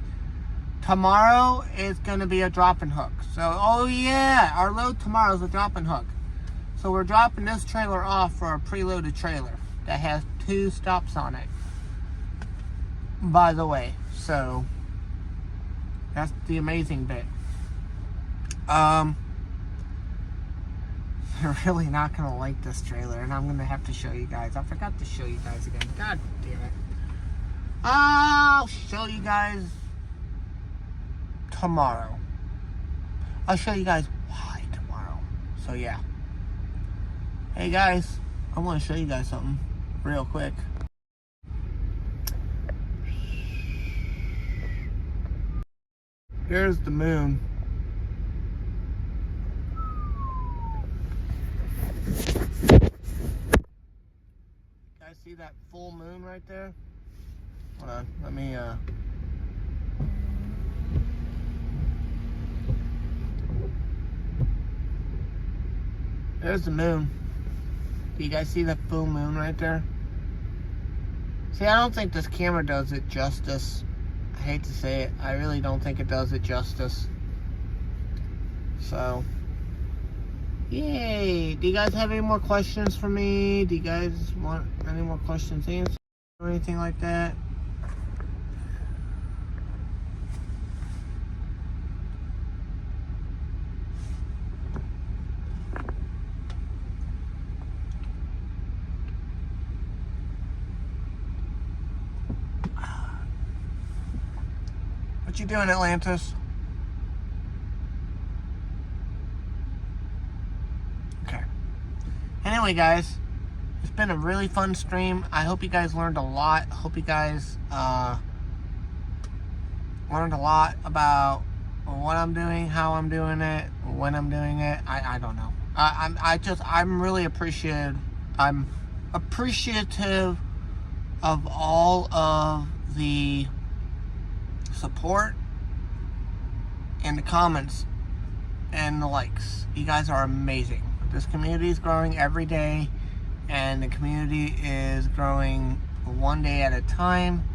Tomorrow is going to be a drop and hook. So, oh yeah, our load tomorrow is a drop and hook. So we're dropping this trailer off for a preloaded trailer that has 2 stops on it, by the way. So that's the amazing bit. You're really not going to like this trailer, and I'm going to have to show you guys. I forgot to show you guys again. God damn it. I'll show you guys tomorrow. I'll show you guys why tomorrow. So yeah. Hey guys, I want to show you guys something real quick. Here's the moon. Guys see that full moon right there? Hold on, let me there's the moon. Do you guys see that full moon right there? See, I don't think this camera does it justice. I hate to say it. I really don't think it does it justice. So, yay. Do you guys have any more questions for me? Do you guys want any more questions answered or anything like that? What you doing, Atlantis? Okay. Anyway, guys, it's been a really fun stream. I hope you guys learned a lot. Hope you guys learned a lot about what I'm doing, how I'm doing it, when I'm doing it. I don't know. I'm really appreciative. I'm appreciative of all of the support and the comments and the likes. You guys are amazing. This community is growing every day, and the community is growing one day at a time,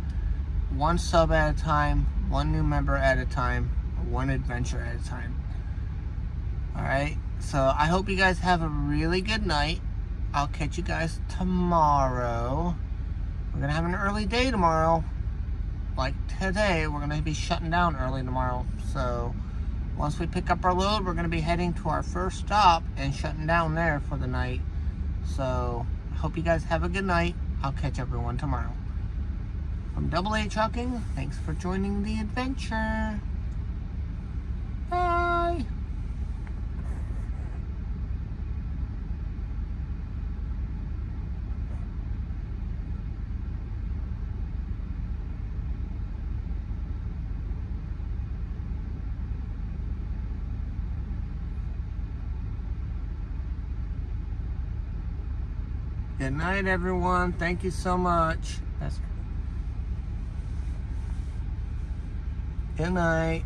one sub at a time, one new member at a time, one adventure at a time. Alright, so I hope you guys have a really good night. I'll catch you guys tomorrow. We're going to have an early day tomorrow. Like today, we're going to be shutting down early tomorrow. So once we pick up our load, we're going to be heading to our first stop and shutting down there for the night. So I hope you guys have a good night. I'll catch everyone tomorrow. From AA Trucking, thanks for joining the adventure. Bye. Good night, everyone. Thank you so much. Good night.